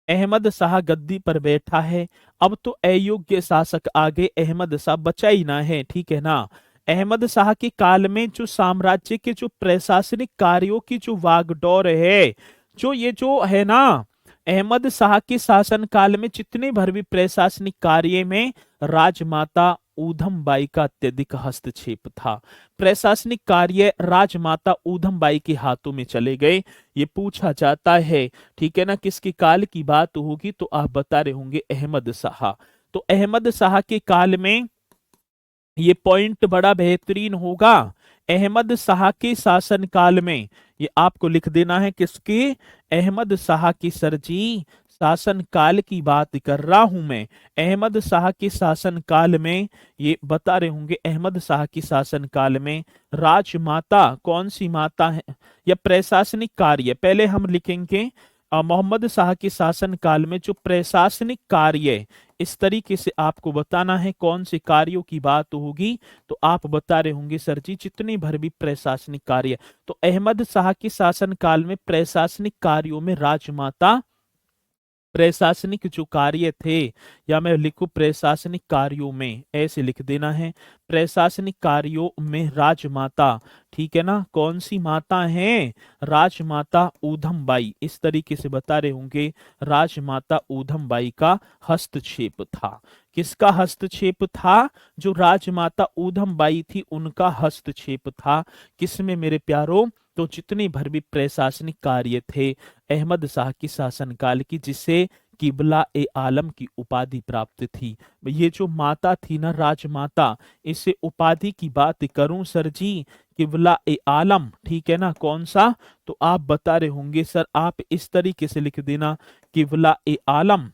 अहमद शाह गद्दी पर बैठा है। अब तो अयोग्य शासक आगे अहमद शाह बचा ही ना है, ठीक है ना। अहमद शाह के काल में जो साम्राज्य के जो प्रशासनिक कार्यों की जो वागडोर है, जो ये जो है ना, अहमद शाह के शासन काल में जितने भर भी प्रशासनिक कार्य में राजमाता ऊधम बाई का अत्यधिक हस्तक्षेप था। प्रशासनिक कार्य राजमाता ऊधम बाई के हाथों में चले गए, ये पूछा जाता है। ठीक है ना, किसके काल की बात होगी तो आप बता रहे होंगे अहमद शाह। तो अहमद शाह के काल में ये पॉइंट बड़ा बेहतरीन होगा। अहमद शाह के शासन काल में, ये आपको लिख देना है किसके, अहमद शाह की सर जी शासन काल की बात कर रहा हूं मैं। अहमद शाह के शासन काल में ये बता रहे होंगे, अहमद शाह के शासन काल में राजमाता कौन सी माता है या प्रशासनिक कार्य, पहले हम लिखेंगे मोहम्मद शाह के शासन काल में जो प्रशासनिक कार्य, इस तरीके से आपको बताना है कौन से कार्यों की बात होगी तो आप बता रहे होंगे सर जी जितने भर भी प्रशासनिक कार्य। तो अहमद शाह के शासन काल में प्रशासनिक कार्यों में राजमाता, प्रशासनिक जो कार्य थे, या मैं लिखूं प्रशासनिक कार्यों में, ऐसे लिख देना है, प्रशासनिक कार्यों में राजमाता, ठीक है ना, कौन सी माता है, राजमाता ऊधम बाई, इस तरीके से बता रहे होंगे राजमाता ऊधम बाई का हस्तक्षेप था। किसका हस्तक्षेप था, जो राजमाता ऊधम बाई थी उनका हस्तक्षेप था। किसमें मेरे प्यारों, तो जितने भर भी प्रशासनिक कार्य थे अहमद शाह की शासनकाल की, जिसे किबला ए आलम की उपाधि प्राप्त थी। ये जो माता थी ना राजमाता, इसे उपाधि की बात करूं सर जी, किबला ए आलम, ठीक है ना, कौन सा, तो आप बता रहे होंगे सर, आप इस तरीके से लिख देना, किबला ए आलम,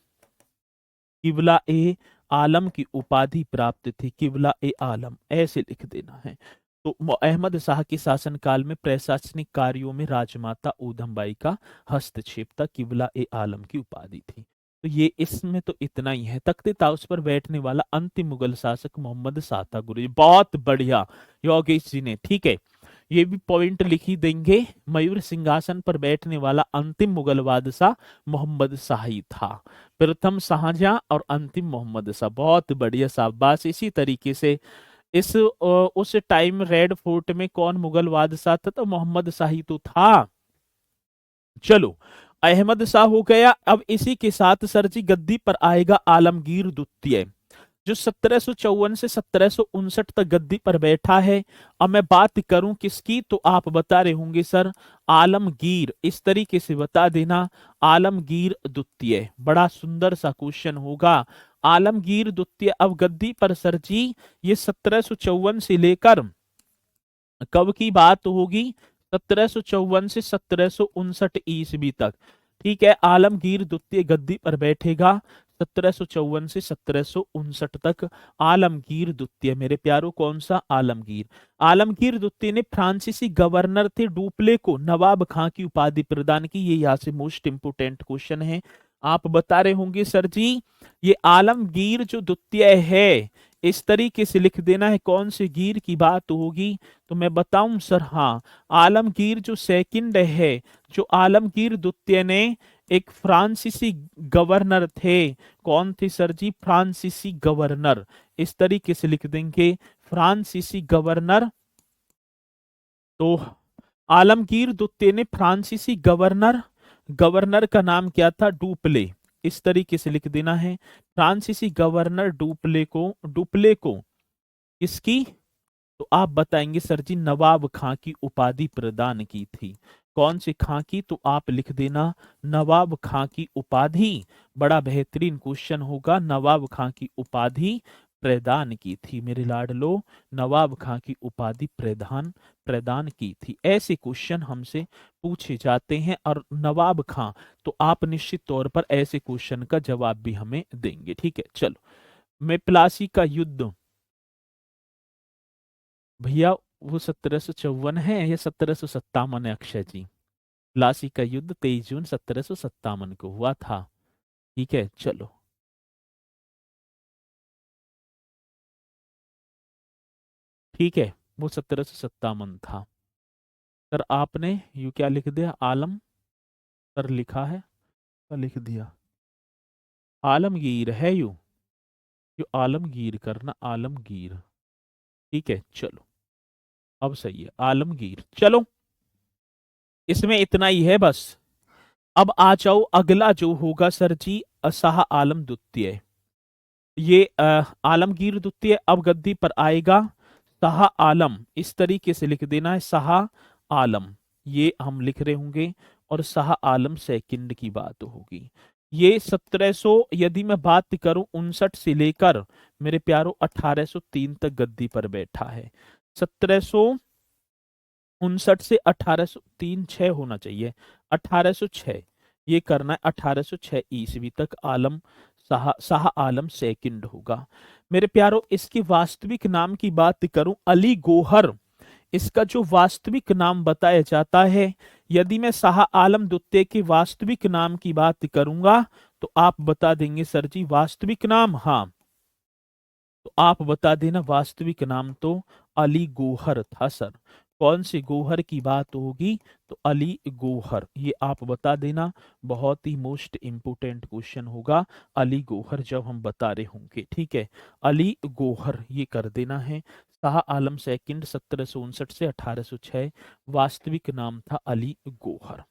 किबला ए आलम की उपाधि प्राप्त थी, किबला ए आलम, ऐसे लिख देना है। तो अहमद शाह के शासनकाल में प्रशासनिक कार्यों में राजमाता ऊधम बाई का हस्तक्षेप था, किबला ए आलम की उपाधि थी। तो ये इसमें तो इतना ही है। तख्ते ताउस पर बैठने वाला अंतिम मुगल शासक मोहम्मद शाह था गुरु जी, बहुत बढ़िया योगेश जी ने, ठीक है, ये भी पॉइंट लिख ही देंगे। मयूर सिंहासन पर बैठने वाला अंतिम मुगल बादशाह मोहम्मद शाह ही था, प्रथम शाहजहां और अंतिम मोहम्मद शाह, बहुत बढ़िया शाबाश। इसी तरीके से उस टाइम रेड फोर्ट में कौन मुगल बादशाह था, तो मोहम्मद शाही तो था। चलो, अहमद शाह हो गया। अब इसी के साथ सर जी गद्दी पर आएगा आलमगीर द्वितीय, जो 1754 से 1759 तक गद्दी पर बैठा है। अब मैं बात करूं किसकी, तो आप बता रहे होंगे सर आलमगीर, इस तरीके से बता देना, आलमगीर द्वितीय, बड़ा सुंदर सा क्वेश्चन होगा। आलमगीर द्वितीय अब गद्दी पर सर जी, ये 1754 से लेकर कब की बात होगी, 1754 से 1759 ईस्वी तक, ठीक है। आलमगीर द्वितीय गद्दी पर बैठेगा 1754 से 1759 तक। आलमगीर द्वितीय मेरे प्यारों, कौन सा, आलमगीर। आलमगीर द्वितीय ने फ्रांसीसी गवर्नर थे डुप्ले को नवाब खां की उपाधि प्रदान की। ये यहाँ से मोस्ट इंपोर्टेंट क्वेश्चन है। आप बता रहे होंगे सर जी, ये आलमगीर जो द्वितीय है, इस तरीके से लिख देना है, कौन से गिर की बात होगी, तो मैं बताऊं सर, हाँ, आलमगीर जो सेकंड है, जो आलमगीर द्वितीय ने एक फ्रांसीसी गवर्नर थे, कौन थे सर जी, फ्रांसीसी गवर्नर, इस तरीके से लिख देंगे फ्रांसीसी गवर्नर। तो आलमगीर द्वितीय ने फ्रांसीसी गवर्नर, गवर्नर का नाम क्या था, डुप्ले, इस तरीके से लिख देना है, फ्रांसीसी गवर्नर डुप्ले को किसकी, तो आप बताएंगे सर जी नवाब खां की उपाधि प्रदान की थी। कौन से खां की, तो आप लिख देना नवाब खां की उपाधि, बड़ा बेहतरीन क्वेश्चन होगा, नवाब खां की उपाधि प्रदान की थी मेरे लाडलो, नवाब खां की उपाधि प्रदान प्रदान की थी। ऐसे क्वेश्चन हमसे पूछे जाते हैं, और नवाब खां, तो आप निश्चित तौर पर ऐसे क्वेश्चन का जवाब भी हमें देंगे, ठीक है। चलो, मैं प्लासी का युद्ध, भैया वो 1754 है या 1757 है अक्षय जी। प्लासी का युद्ध 23 जून 1757 को हुआ था, ठीक है। चलो, ठीक है, वो 1757 था। सर आपने यू क्या लिख दिया, आलम, सर लिखा है, क्या लिख दिया, आलमगीर है यू, आलमगीर करना, आलमगीर, ठीक है, चलो अब सही है, आलमगीर। चलो इसमें इतना ही है बस। अब आ जाओ, अगला जो होगा सर जी, शाह आलम द्वितीय। ये आलमगीर द्वितीय अब गद्दी पर आएगा। शाह आलम इस तरीके से लिख देना है, शाह आलम, ये हम लिख रहे होंगे। और शाह आलम सेकंड की बात होगी। ये 1700, यदि मैं बात करूं 59 से लेकर मेरे प्यारो 1803 तक गद्दी पर बैठा है। 1759 से 1803, 6 होना चाहिए, 1806 ये करना है। 1806 ईस्वी तक आलम शाह आलम सेकंड होगा। मेरे प्यारो इसकी वास्तविक नाम की बात करूं, अली गौहर इसका जो वास्तविक नाम बताया जाता है। यदि मैं शाह आलम द्वितीय के वास्तविक नाम की बात करूंगा तो आप बता देंगे सर जी वास्तविक नाम, हाँ तो आप बता देना वास्तविक नाम तो अली गौहर था सर। कौन से गौहर की बात होगी, तो अली गौहर, ये आप बता देना। बहुत ही मोस्ट इंपोर्टेंट क्वेश्चन होगा अली गौहर जब हम बता रहे होंगे, ठीक है। अली गौहर ये कर देना है। शाह आलम सेकंड 1759 से 1806, वास्तविक नाम था अली गौहर।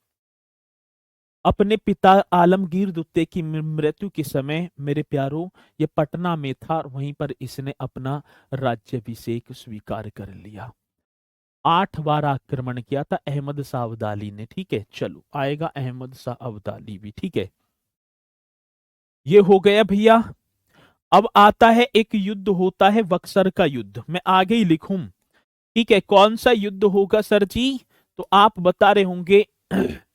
अपने पिता आलमगीर द्वितीय की मृत्यु के समय मेरे प्यारों ये पटना में था और वहीं पर इसने अपना राज्याभिषेक स्वीकार कर लिया। 8 बार आक्रमण किया था अहमद शाह अब्दाली ने, ठीक है। चलो आएगा अहमद शाह अब्दाली भी, ठीक है। ये हो गया भैया। अब आता है एक युद्ध होता है बक्सर का युद्ध, मैं आगे ही लिखूं, ठीक है। कौन सा युद्ध होगा सर जी, तो आप बता रहे होंगे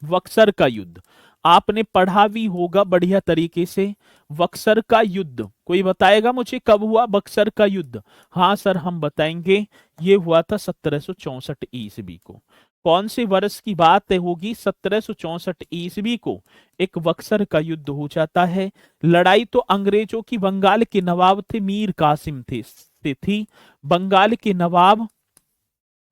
बक्सर का युद्ध। आपने पढ़ा भी होगा बढ़िया तरीके से। बक्सर का युद्ध कोई बताएगा मुझे कब हुआ बक्सर का युद्ध? हाँ सर हम बताएंगे, ये हुआ था 1764 ईस्वी को। कौन से वर्ष की बात होगी, 1764 ईस्वी को एक बक्सर का युद्ध हो जाता है। लड़ाई तो अंग्रेजों की बंगाल के नवाब थे मीर कासिम थे से थी। बंगाल के नवाब,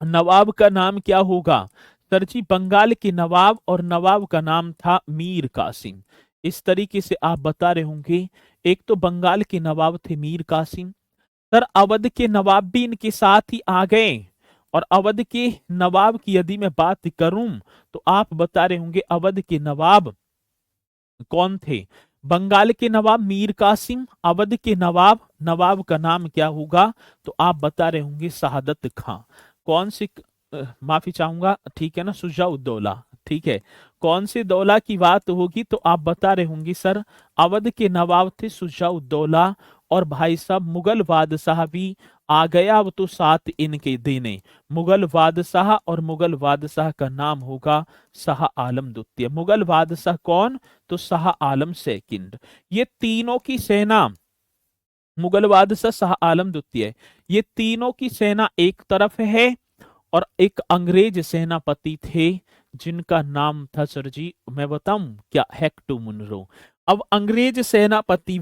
नवाब का नाम क्या होगा सर जी, बंगाल के नवाब, और नवाब का नाम था मीर कासिम। इस तरीके से आप बता रहे होंगे। एक तो बंगाल के नवाब थे मीर कासिम सर, अवध के नवाब भी इनके साथ ही आ गए। और अवध के नवाब की यदि मैं बात करूं तो आप बता रहे होंगे अवध के नवाब कौन थे, बंगाल के नवाब मीर कासिम, अवध के नवाब, नवाब का नाम क्या होगा, तो आप बता रहे होंगे शहादत खां। कौन से माफी चाहूंगा, ठीक है ना, शुजा-उद-दौला, ठीक है। कौन से दौला की बात होगी, तो आप बता रहे होंगे सर अवध के नवाब थे शुजा-उद-दौला। और भाई साहब मुगल बादशाह भी आ गया, वो तो साथ इनके देने। मुगल बादशाह, और मुगल बादशाह का नाम होगा शाह आलम द्वितीय। मुगल बादशाह कौन, तो शाह आलम सेकंड। ये तीनों की सेना, मुगल बादशाह शाह आलम द्वितीय, ये तीनों की सेना एक तरफ है। और एक अंग्रेज सेनापति थे जिनका नाम था सर जी, मैं बताऊं क्या, हेक्टो मुनरो। अब अंग्रेज सेनापति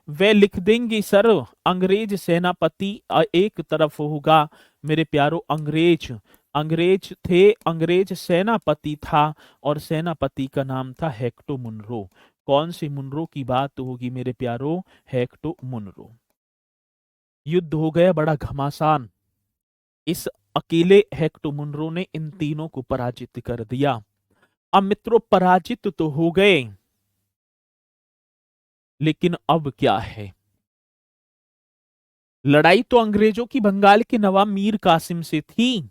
वे लिख देंगे सर, अंग्रेज सेनापति एक तरफ होगा मेरे प्यारो, अंग्रेज, अंग्रेज थे, अंग्रेज सेनापति था और सेनापति का नाम था हेक्टो मुनरो। कौन सी मुनरो की बात होगी मेरे प्यारो, हेक्टो मुनरो। युद्ध हो गया बड़ा घमासान। इस अकेले हेक्टो मुनरो ने इन तीनों को पराजित कर दिया। अब मित्रों पराजित तो हो गए, लेकिन अब क्या है, लड़ाई तो अंग्रेजों की बंगाल के नवाब मीर कासिम से थी,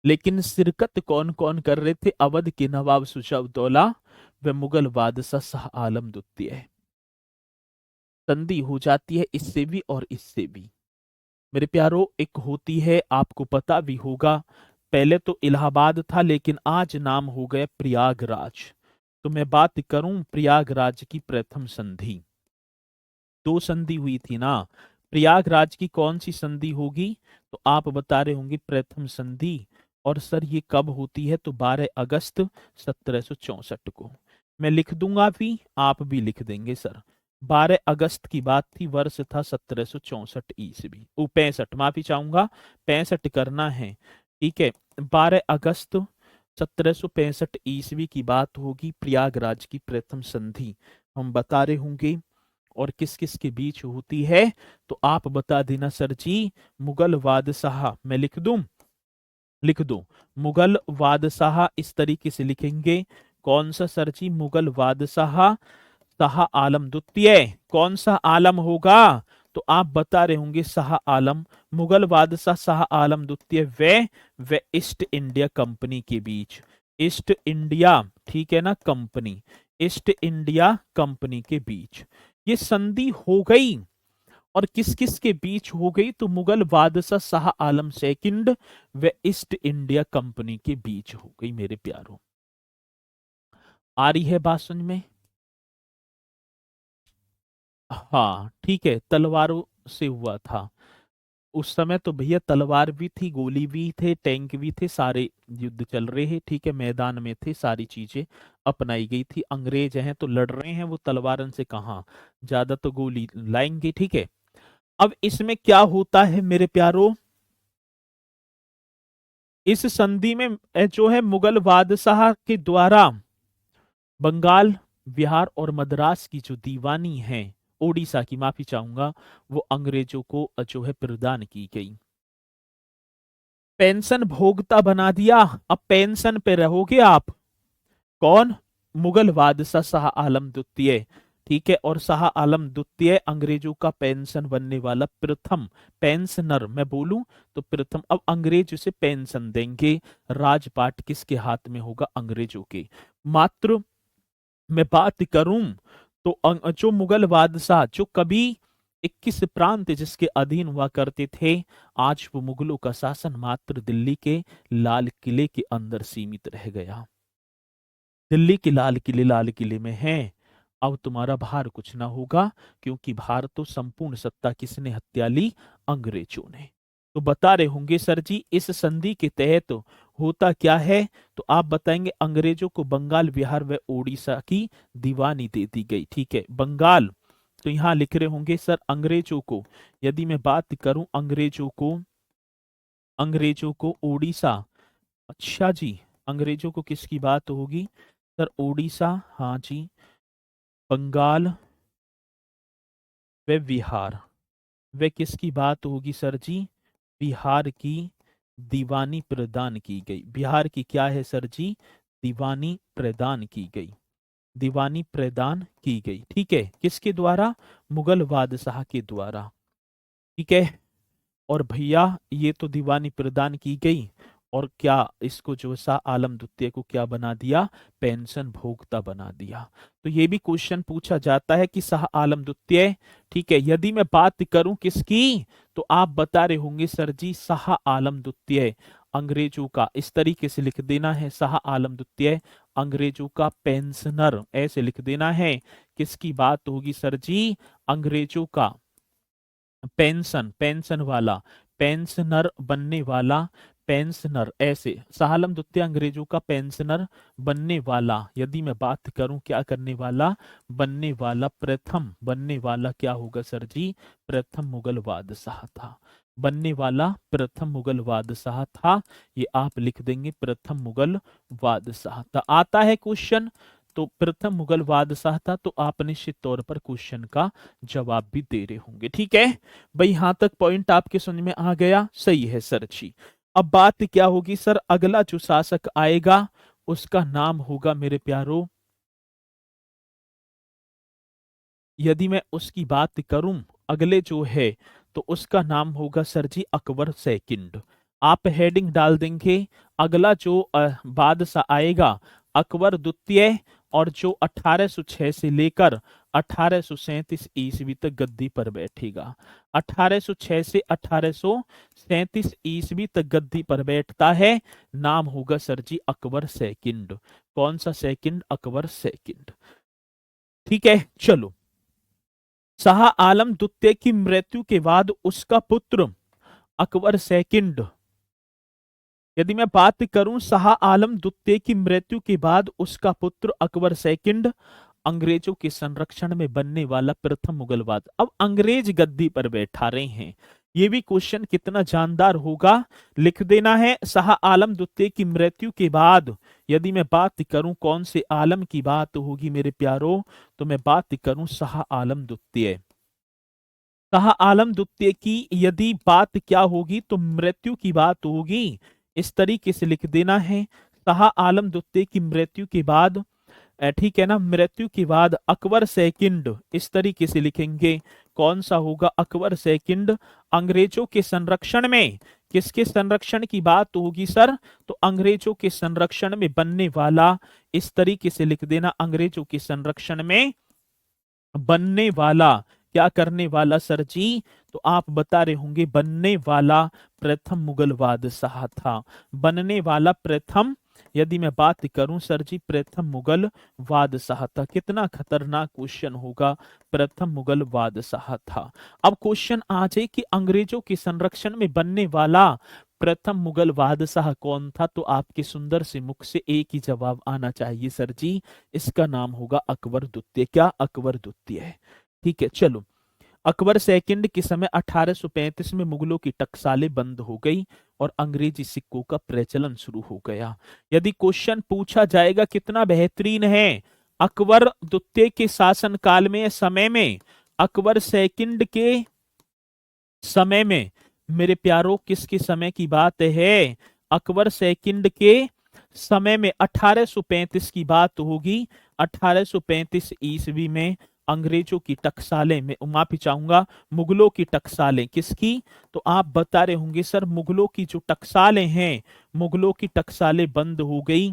लेकिन शिरकत कौन कौन कर रहे थे, अवध के नवाब शुजा-उद-दौला व मुगल बादशाह शाह आलम द्वितीय। संधि हो जाती है इससे भी और इससे भी मेरे प्यारो। एक होती है, आपको पता भी होगा, पहले तो इलाहाबाद था लेकिन आज नाम हो गया प्रयागराज। तो मैं बात करूं प्रयागराज की प्रथम संधि, दो संधि हुई थी ना, प्रयागराज की कौन सी संधि होगी, तो आप बता रहे होंगे प्रथम संधि। और सर ये कब होती है, तो 12 अगस्त 1764 को। मैं लिख दूंगा भी, आप भी लिख देंगे सर। 12 अगस्त की बात थी, वर्ष था 1764 ईस्वी, 65, माफी चाहूंगा 65 करना है, ठीक है। 12 अगस्त 1765 ईस्वी की बात होगी, प्रयागराज की प्रथम संधि हम बता रहे होंगे। और किस किस के बीच होती है, तो आप बता देना सर जी। मुगल बादशाह, मैं लिख दूं, लिख दो, मुगल बादशाह इस तरीके से लिखेंगे। कौन सा सर जी? मुगल बादशाह शाह आलम द्वितीय। कौन सा आलम होगा? तो आप बता रहे होंगे शाह आलम। मुगल बादशाह शाह आलम द्वितीय व ईस्ट इंडिया कंपनी के बीच, ईस्ट इंडिया, ठीक है ना, कंपनी, ईस्ट इंडिया कंपनी के बीच ये संधि हो गई। और किस किस के बीच हो गई? तो मुगल बादशाह शाह आलम सेकंड व ईस्ट इंडिया कंपनी के बीच हो गई मेरे प्यारों। आ रही है बात समझ में? हाँ ठीक है, तलवारों से हुआ था। उस समय तो भैया तलवार भी थी, गोली भी थे, टैंक भी थे, सारे युद्ध चल रहे हैं, ठीक है, मैदान में थे, सारी चीजें अपनाई गई थी। अंग्रेज हैं तो लड़ रहे हैं, वो तलवारन से कहाँ, ज्यादा तो गोली लाएंगे, ठीक है। अब इसमें क्या होता है मेरे प्यारों, इस संधि में जो है मुगल बादशाह के द्वारा बंगाल, बिहार और मद्रास की जो दीवानी है, ओडिशा की, माफी चाहूंगा, वो अंग्रेजों को जो है प्रदान की गई। पेंशन भोगता बना दिया। अब पेंशन पे रहोगे आप। कौन? मुगल बादशाह शाह आलम द्वितीय, ठीक है। और शाह आलम द्वितीय अंग्रेजों का पेंशन बनने वाला प्रथम पेंशनर, मैं बोलूं तो प्रथम। अब अंग्रेज उसे पेंशन देंगे, राजपाट किसके हाथ में होगा? अंग्रेजों के। मात्र मैं बात करूं तो जो मुगल बादशाह जो कभी 21 प्रांत जिसके अधीन हुआ करते थे, आज वो मुगलों का शासन मात्र दिल्ली के लाल किले के अंदर सीमित रह गया। दिल्ली के लाल किले में है। अब तुम्हारा भार कुछ ना होगा, क्योंकि भार तो संपूर्ण सत्ता किसने हत्या ली? अंग्रेजों ने। तो बता रहे होंगे सर जी इस संधि के तहत होता क्या है, तो आप बताएंगे अंग्रेजों को बंगाल, बिहार व उड़ीसा की दीवानी दे दी गई, ठीक है। बंगाल, तो यहां लिख रहे होंगे सर अंग्रेजों को, यदि मैं बात करूं अंग्रेजों को, अंग्रेजों को उड़ीसा, अच्छा जी, अंग्रेजों को किसकी बात होगी सर? उड़ीसा, हाँ जी, बंगाल व बिहार, वे किसकी बात होगी सर जी? बिहार की दीवानी प्रदान की गई। बिहार की क्या है सर जी? दीवानी प्रदान की गई, दीवानी प्रदान की गई, ठीक है। किसके द्वारा? मुगल बादशाह के द्वारा, ठीक है। और भैया ये तो दीवानी प्रदान की गई, और क्या इसको जो शाह आलम द्वितीय को क्या बना दिया? पेंशन भोक्ता बना दिया। तो ये भी क्वेश्चन पूछा जाता है कि शाह आलम द्वितीय, ठीक है। यदि मैं बात करूं किसकी, तो आप बता रहे होंगे सर जी शाह आलम द्वितीय अंग्रेजों का, इस तरीके से लिख देना है, शाह आलम द्वितीय अंग्रेजों का पेंशनर, ऐसे लिख देना है। किसकी बात होगी सर जी? अंग्रेजों का पेंशन, पेंशन वाला, पेंशनर बनने वाला, पेंशनर, ऐसे शाह आलम द्वितीय अंग्रेजों का पेंशनर बनने वाला। यदि मैं बात करूं क्या करने वाला? बनने वाला, प्रथम बनने वाला क्या होगा सर जी? प्रथम मुगल बादशाह था। बनने वाला प्रथम मुगल बादशाह था, ये आप लिख देंगे, प्रथम मुगल बादशाह था। आता है क्वेश्चन, तो प्रथम मुगल बादशाह था, तो आप निश्चित तौर पर क्वेश्चन का जवाब भी दे रहे होंगे, ठीक है भाई। यहां तक पॉइंट आपके समझ में आ गया? सही है सर जी। अब बात क्या होगी सर? अगला जो शासक आएगा उसका नाम होगा मेरे प्यारो, यदि मैं उसकी बात करूं अगले जो है, तो उसका नाम होगा सर जी अकबर सेकंड। आप हेडिंग डाल देंगे, अगला जो बादशाह आएगा अकबर द्वितीय, और जो 1806 से लेकर 1837 ईस्वी तक गद्दी पर बैठेगा। 1806 से 1837 ईस्वी तक गद्दी पर बैठता है, नाम होगा सर जी अकबर सेकंड। कौन सा सेकंड? अकबर सेकंड, ठीक है। चलो, शाह आलम द्वितीय की मृत्यु के बाद उसका पुत्र अकबर सेकंड, यदि मैं बात करूं शाह आलम द्वितीय की मृत्यु के बाद उसका पुत्र अकबर सेकंड अंग्रेजों के संरक्षण में बनने वाला प्रथम मुगल बादशाह। अब अंग्रेज गद्दी पर बैठा रहे हैं, ये भी क्वेश्चन कितना जानदार होगा, लिख देना है। शाह आलम द्वितीय की मृत्यु के बाद, यदि मैं बात करूं कौन से आलम की बात होगी मेरे प्यारो, तो मैं बात करूं शाह आलम द्वितीय। शाह आलम द्वितीय की यदि बात क्या होगी तो मृत्यु की बात होगी। इस तरीके से लिख देना है, शाह आलम द्वितीय की मृत्यु के बाद, ठीक है ना, मृत्यु के बाद अकबर सेकंड, इस तरीके से लिखेंगे। कौन सा होगा? अकबर सेकंड। अंग्रेजों के संरक्षण में, किसके संरक्षण की बात होगी सर? तो अंग्रेजों के संरक्षण में बनने वाला, इस तरीके से लिख देना, अंग्रेजों के संरक्षण में बनने वाला, क्या करने वाला सर जी? तो आप बता रहे होंगे बनने वाला प्रथम मुगल बादशाह था। बनने वाला प्रथम, यदि मैं बात करूं सर जी, प्रथम मुगल बादशाह था। कितना खतरनाक क्वेश्चन होगा, प्रथम मुगल बादशाह था। अब क्वेश्चन आ जाए कि अंग्रेजों के संरक्षण में बनने वाला प्रथम मुगल बादशाह कौन था, तो आपके सुंदर से मुख से एक ही जवाब आना चाहिए सर जी, इसका नाम होगा अकबर द्वितीय। क्या? अकबर द्वितीय है। ठीक है, चलो। अकबर सेकंड के समय 1835 में मुगलों की टकसालें बंद हो गई और अंग्रेजी सिक्कों का प्रचलन शुरू हो गया। यदि क्वेश्चन पूछा जाएगा, कितना बेहतरीन है, अकबर द्वितीय के शासन काल में, समय में, अकबर सेकंड के समय में, मेरे प्यारो किसके समय की बात है? अकबर सेकंड के समय में 1835 की बात होगी। 1835 ईस्वी में अंग्रेजों की टकसालें, मैं माफी चाहूंगा, मुगलों की टकसालें, किसकी? तो आप बता रहे होंगे सर, मुगलों की जो टकसालें हैं, मुगलों की टकसालें बंद हो गई।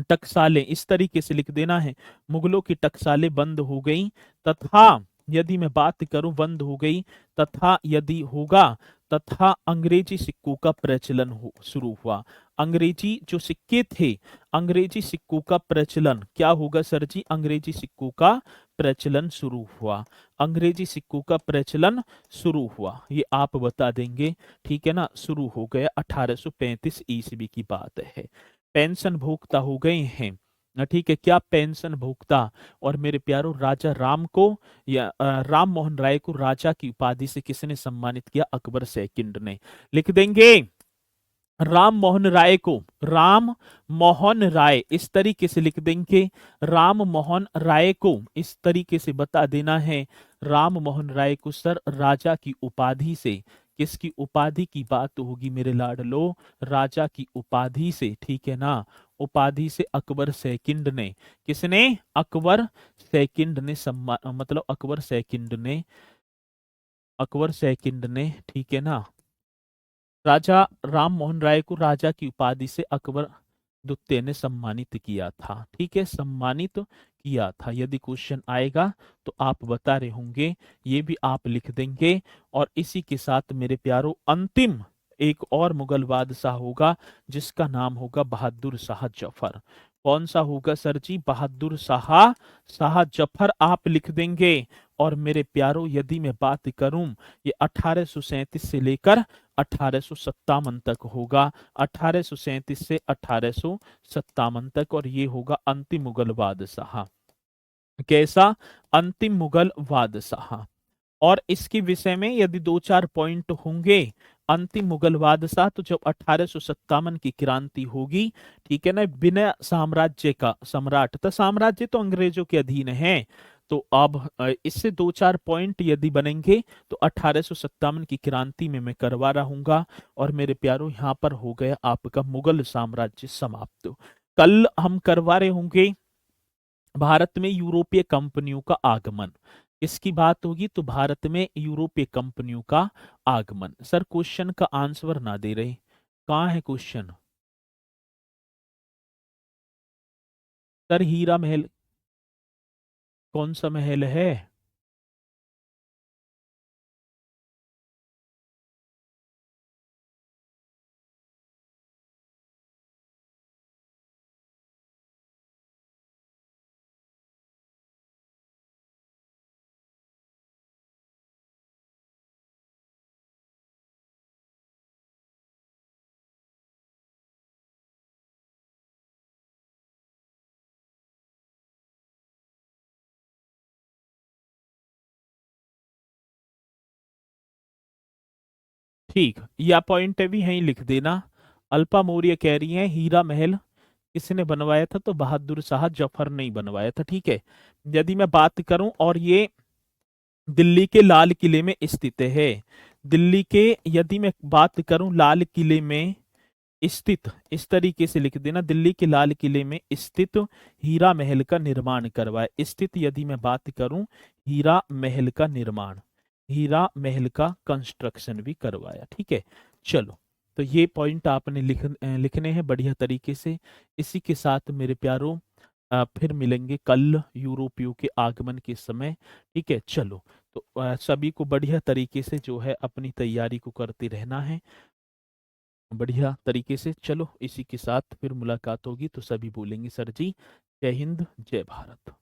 टकसालें, इस तरीके से लिख देना है, मुगलों की टकसालें बंद हो गई, तथा यदि मैं बात करूं बंद हो गई, तथा यदि होगा, तथा अंग्रेजी सिक्कों का प्रचलन हो शुरू हुआ। अंग्रेजी जो सिक्के थे, अंग्रेजी सिक्कों का प्रचलन क्या होगा सर जी? अंग्रेजी सिक्कों का प्रचलन शुरू हुआ। अंग्रेजी सिक्कों का प्रचलन शुरू हुआ, ये आप बता देंगे। ठीक है ना, शुरू हो गया 1835 ईस्वी की बात है। पेंशन भोक्ता हो गए हैं, ठीक है, क्या पेंशन भोक्ता। और मेरे प्यारो, राजा राम को, या राम मोहन राय को राजा की उपाधि से किसने सम्मानित किया? अकबर सेकंड ने। लिख देंगे राम मोहन राय को, राम मोहन राय, इस तरीके से लिख देंगे, राम मोहन राय को, इस तरीके से बता देना है, राम मोहन राय को सर राजा की उपाधि से, किसकी उपाधि की बात होगी मेरे लाडलो? राजा की उपाधि से, ठीक है ना, उपाधि से अकबर सेकंड ने, किसने? अकबर सेकंड ने सम्मान, मतलब अकबर सेकंड ने, अकबर सेकंड ने, ठीक है ना, राजा राम मोहन राय को राजा की उपाधि से अकबर द्वितीय ने सम्मानित किया था। ठीक है, सम्मानित किया था। यदि क्वेश्चन आएगा तो आप बता रहे होंगे, ये भी आप लिख देंगे। और इसी के साथ मेरे प्यारो, अंतिम एक और मुगल बादशाह होगा, जिसका नाम होगा बहादुर शाह जफर। कौन सा होगा सर जी? बहादुर शाह, शाह जफर आप लिख देंगे। और मेरे प्यारो, यदि मैं बात करूं, ये 1837 से लेकर 1857 तक होगा। 1837 से 1857 तक, और ये होगा अंतिम मुगल बादशाह। कैसा? अंतिम मुगल बादशाह। और इसके विषय में यदि दो चार पॉइंट होंगे, अंतिम मुगल बादशाह तो जब 1857 की क्रांति होगी, ठीक है ना, बिना साम्राज्य का सम्राट था, साम्राज्य तो अंग्रेजों के अधीन है। तो अब इससे दो चार पॉइंट यदि बनेंगे तो 1857 की क्रांति में मैं करवा रहूंगा। और मेरे प्यारों, यहाँ पर हो गया आपका मुगल साम्राज्य समाप्त। कल हम करवा रहे होंगे भारत में यूरोपीय कंपनियों का आगमन। इसकी बात होगी तो भारत में यूरोपीय कंपनियों का आगमन। सर क्वेश्चन का आंसर ना दे रहे, कहाँ है क्वेश्चन? सर हीरा महल, कौन सा महल है? ठीक, या पॉइंट भी यहीं लिख देना। अल्पा मौर्य कह रही है हीरा महल किसने बनवाया था, तो बहादुर शाह जफर ने ही बनवाया था। ठीक है। यदि मैं बात करूं, और ये दिल्ली के लाल किले में स्थित है। दिल्ली के, यदि मैं बात करूं लाल किले में स्थित, इस तरीके से लिख देना, दिल्ली के लाल किले में स्थित हीरा महल का निर्माण करवाया। स्थित यदि मैं बात करूं, हीरा महल का निर्माण, हीरा महल का कंस्ट्रक्शन भी करवाया। ठीक है। चलो, तो ये पॉइंट आपने लिखने हैं बढ़िया तरीके से। इसी के साथ मेरे प्यारों, फिर मिलेंगे कल यूरोपियों के आगमन के समय। ठीक है। चलो, तो सभी को बढ़िया तरीके से जो है अपनी तैयारी को करते रहना है, बढ़िया तरीके से। चलो, इसी के साथ फिर मुलाकात होगी, तो सभी बोलेंगे सर जी जय हिंद जय भारत।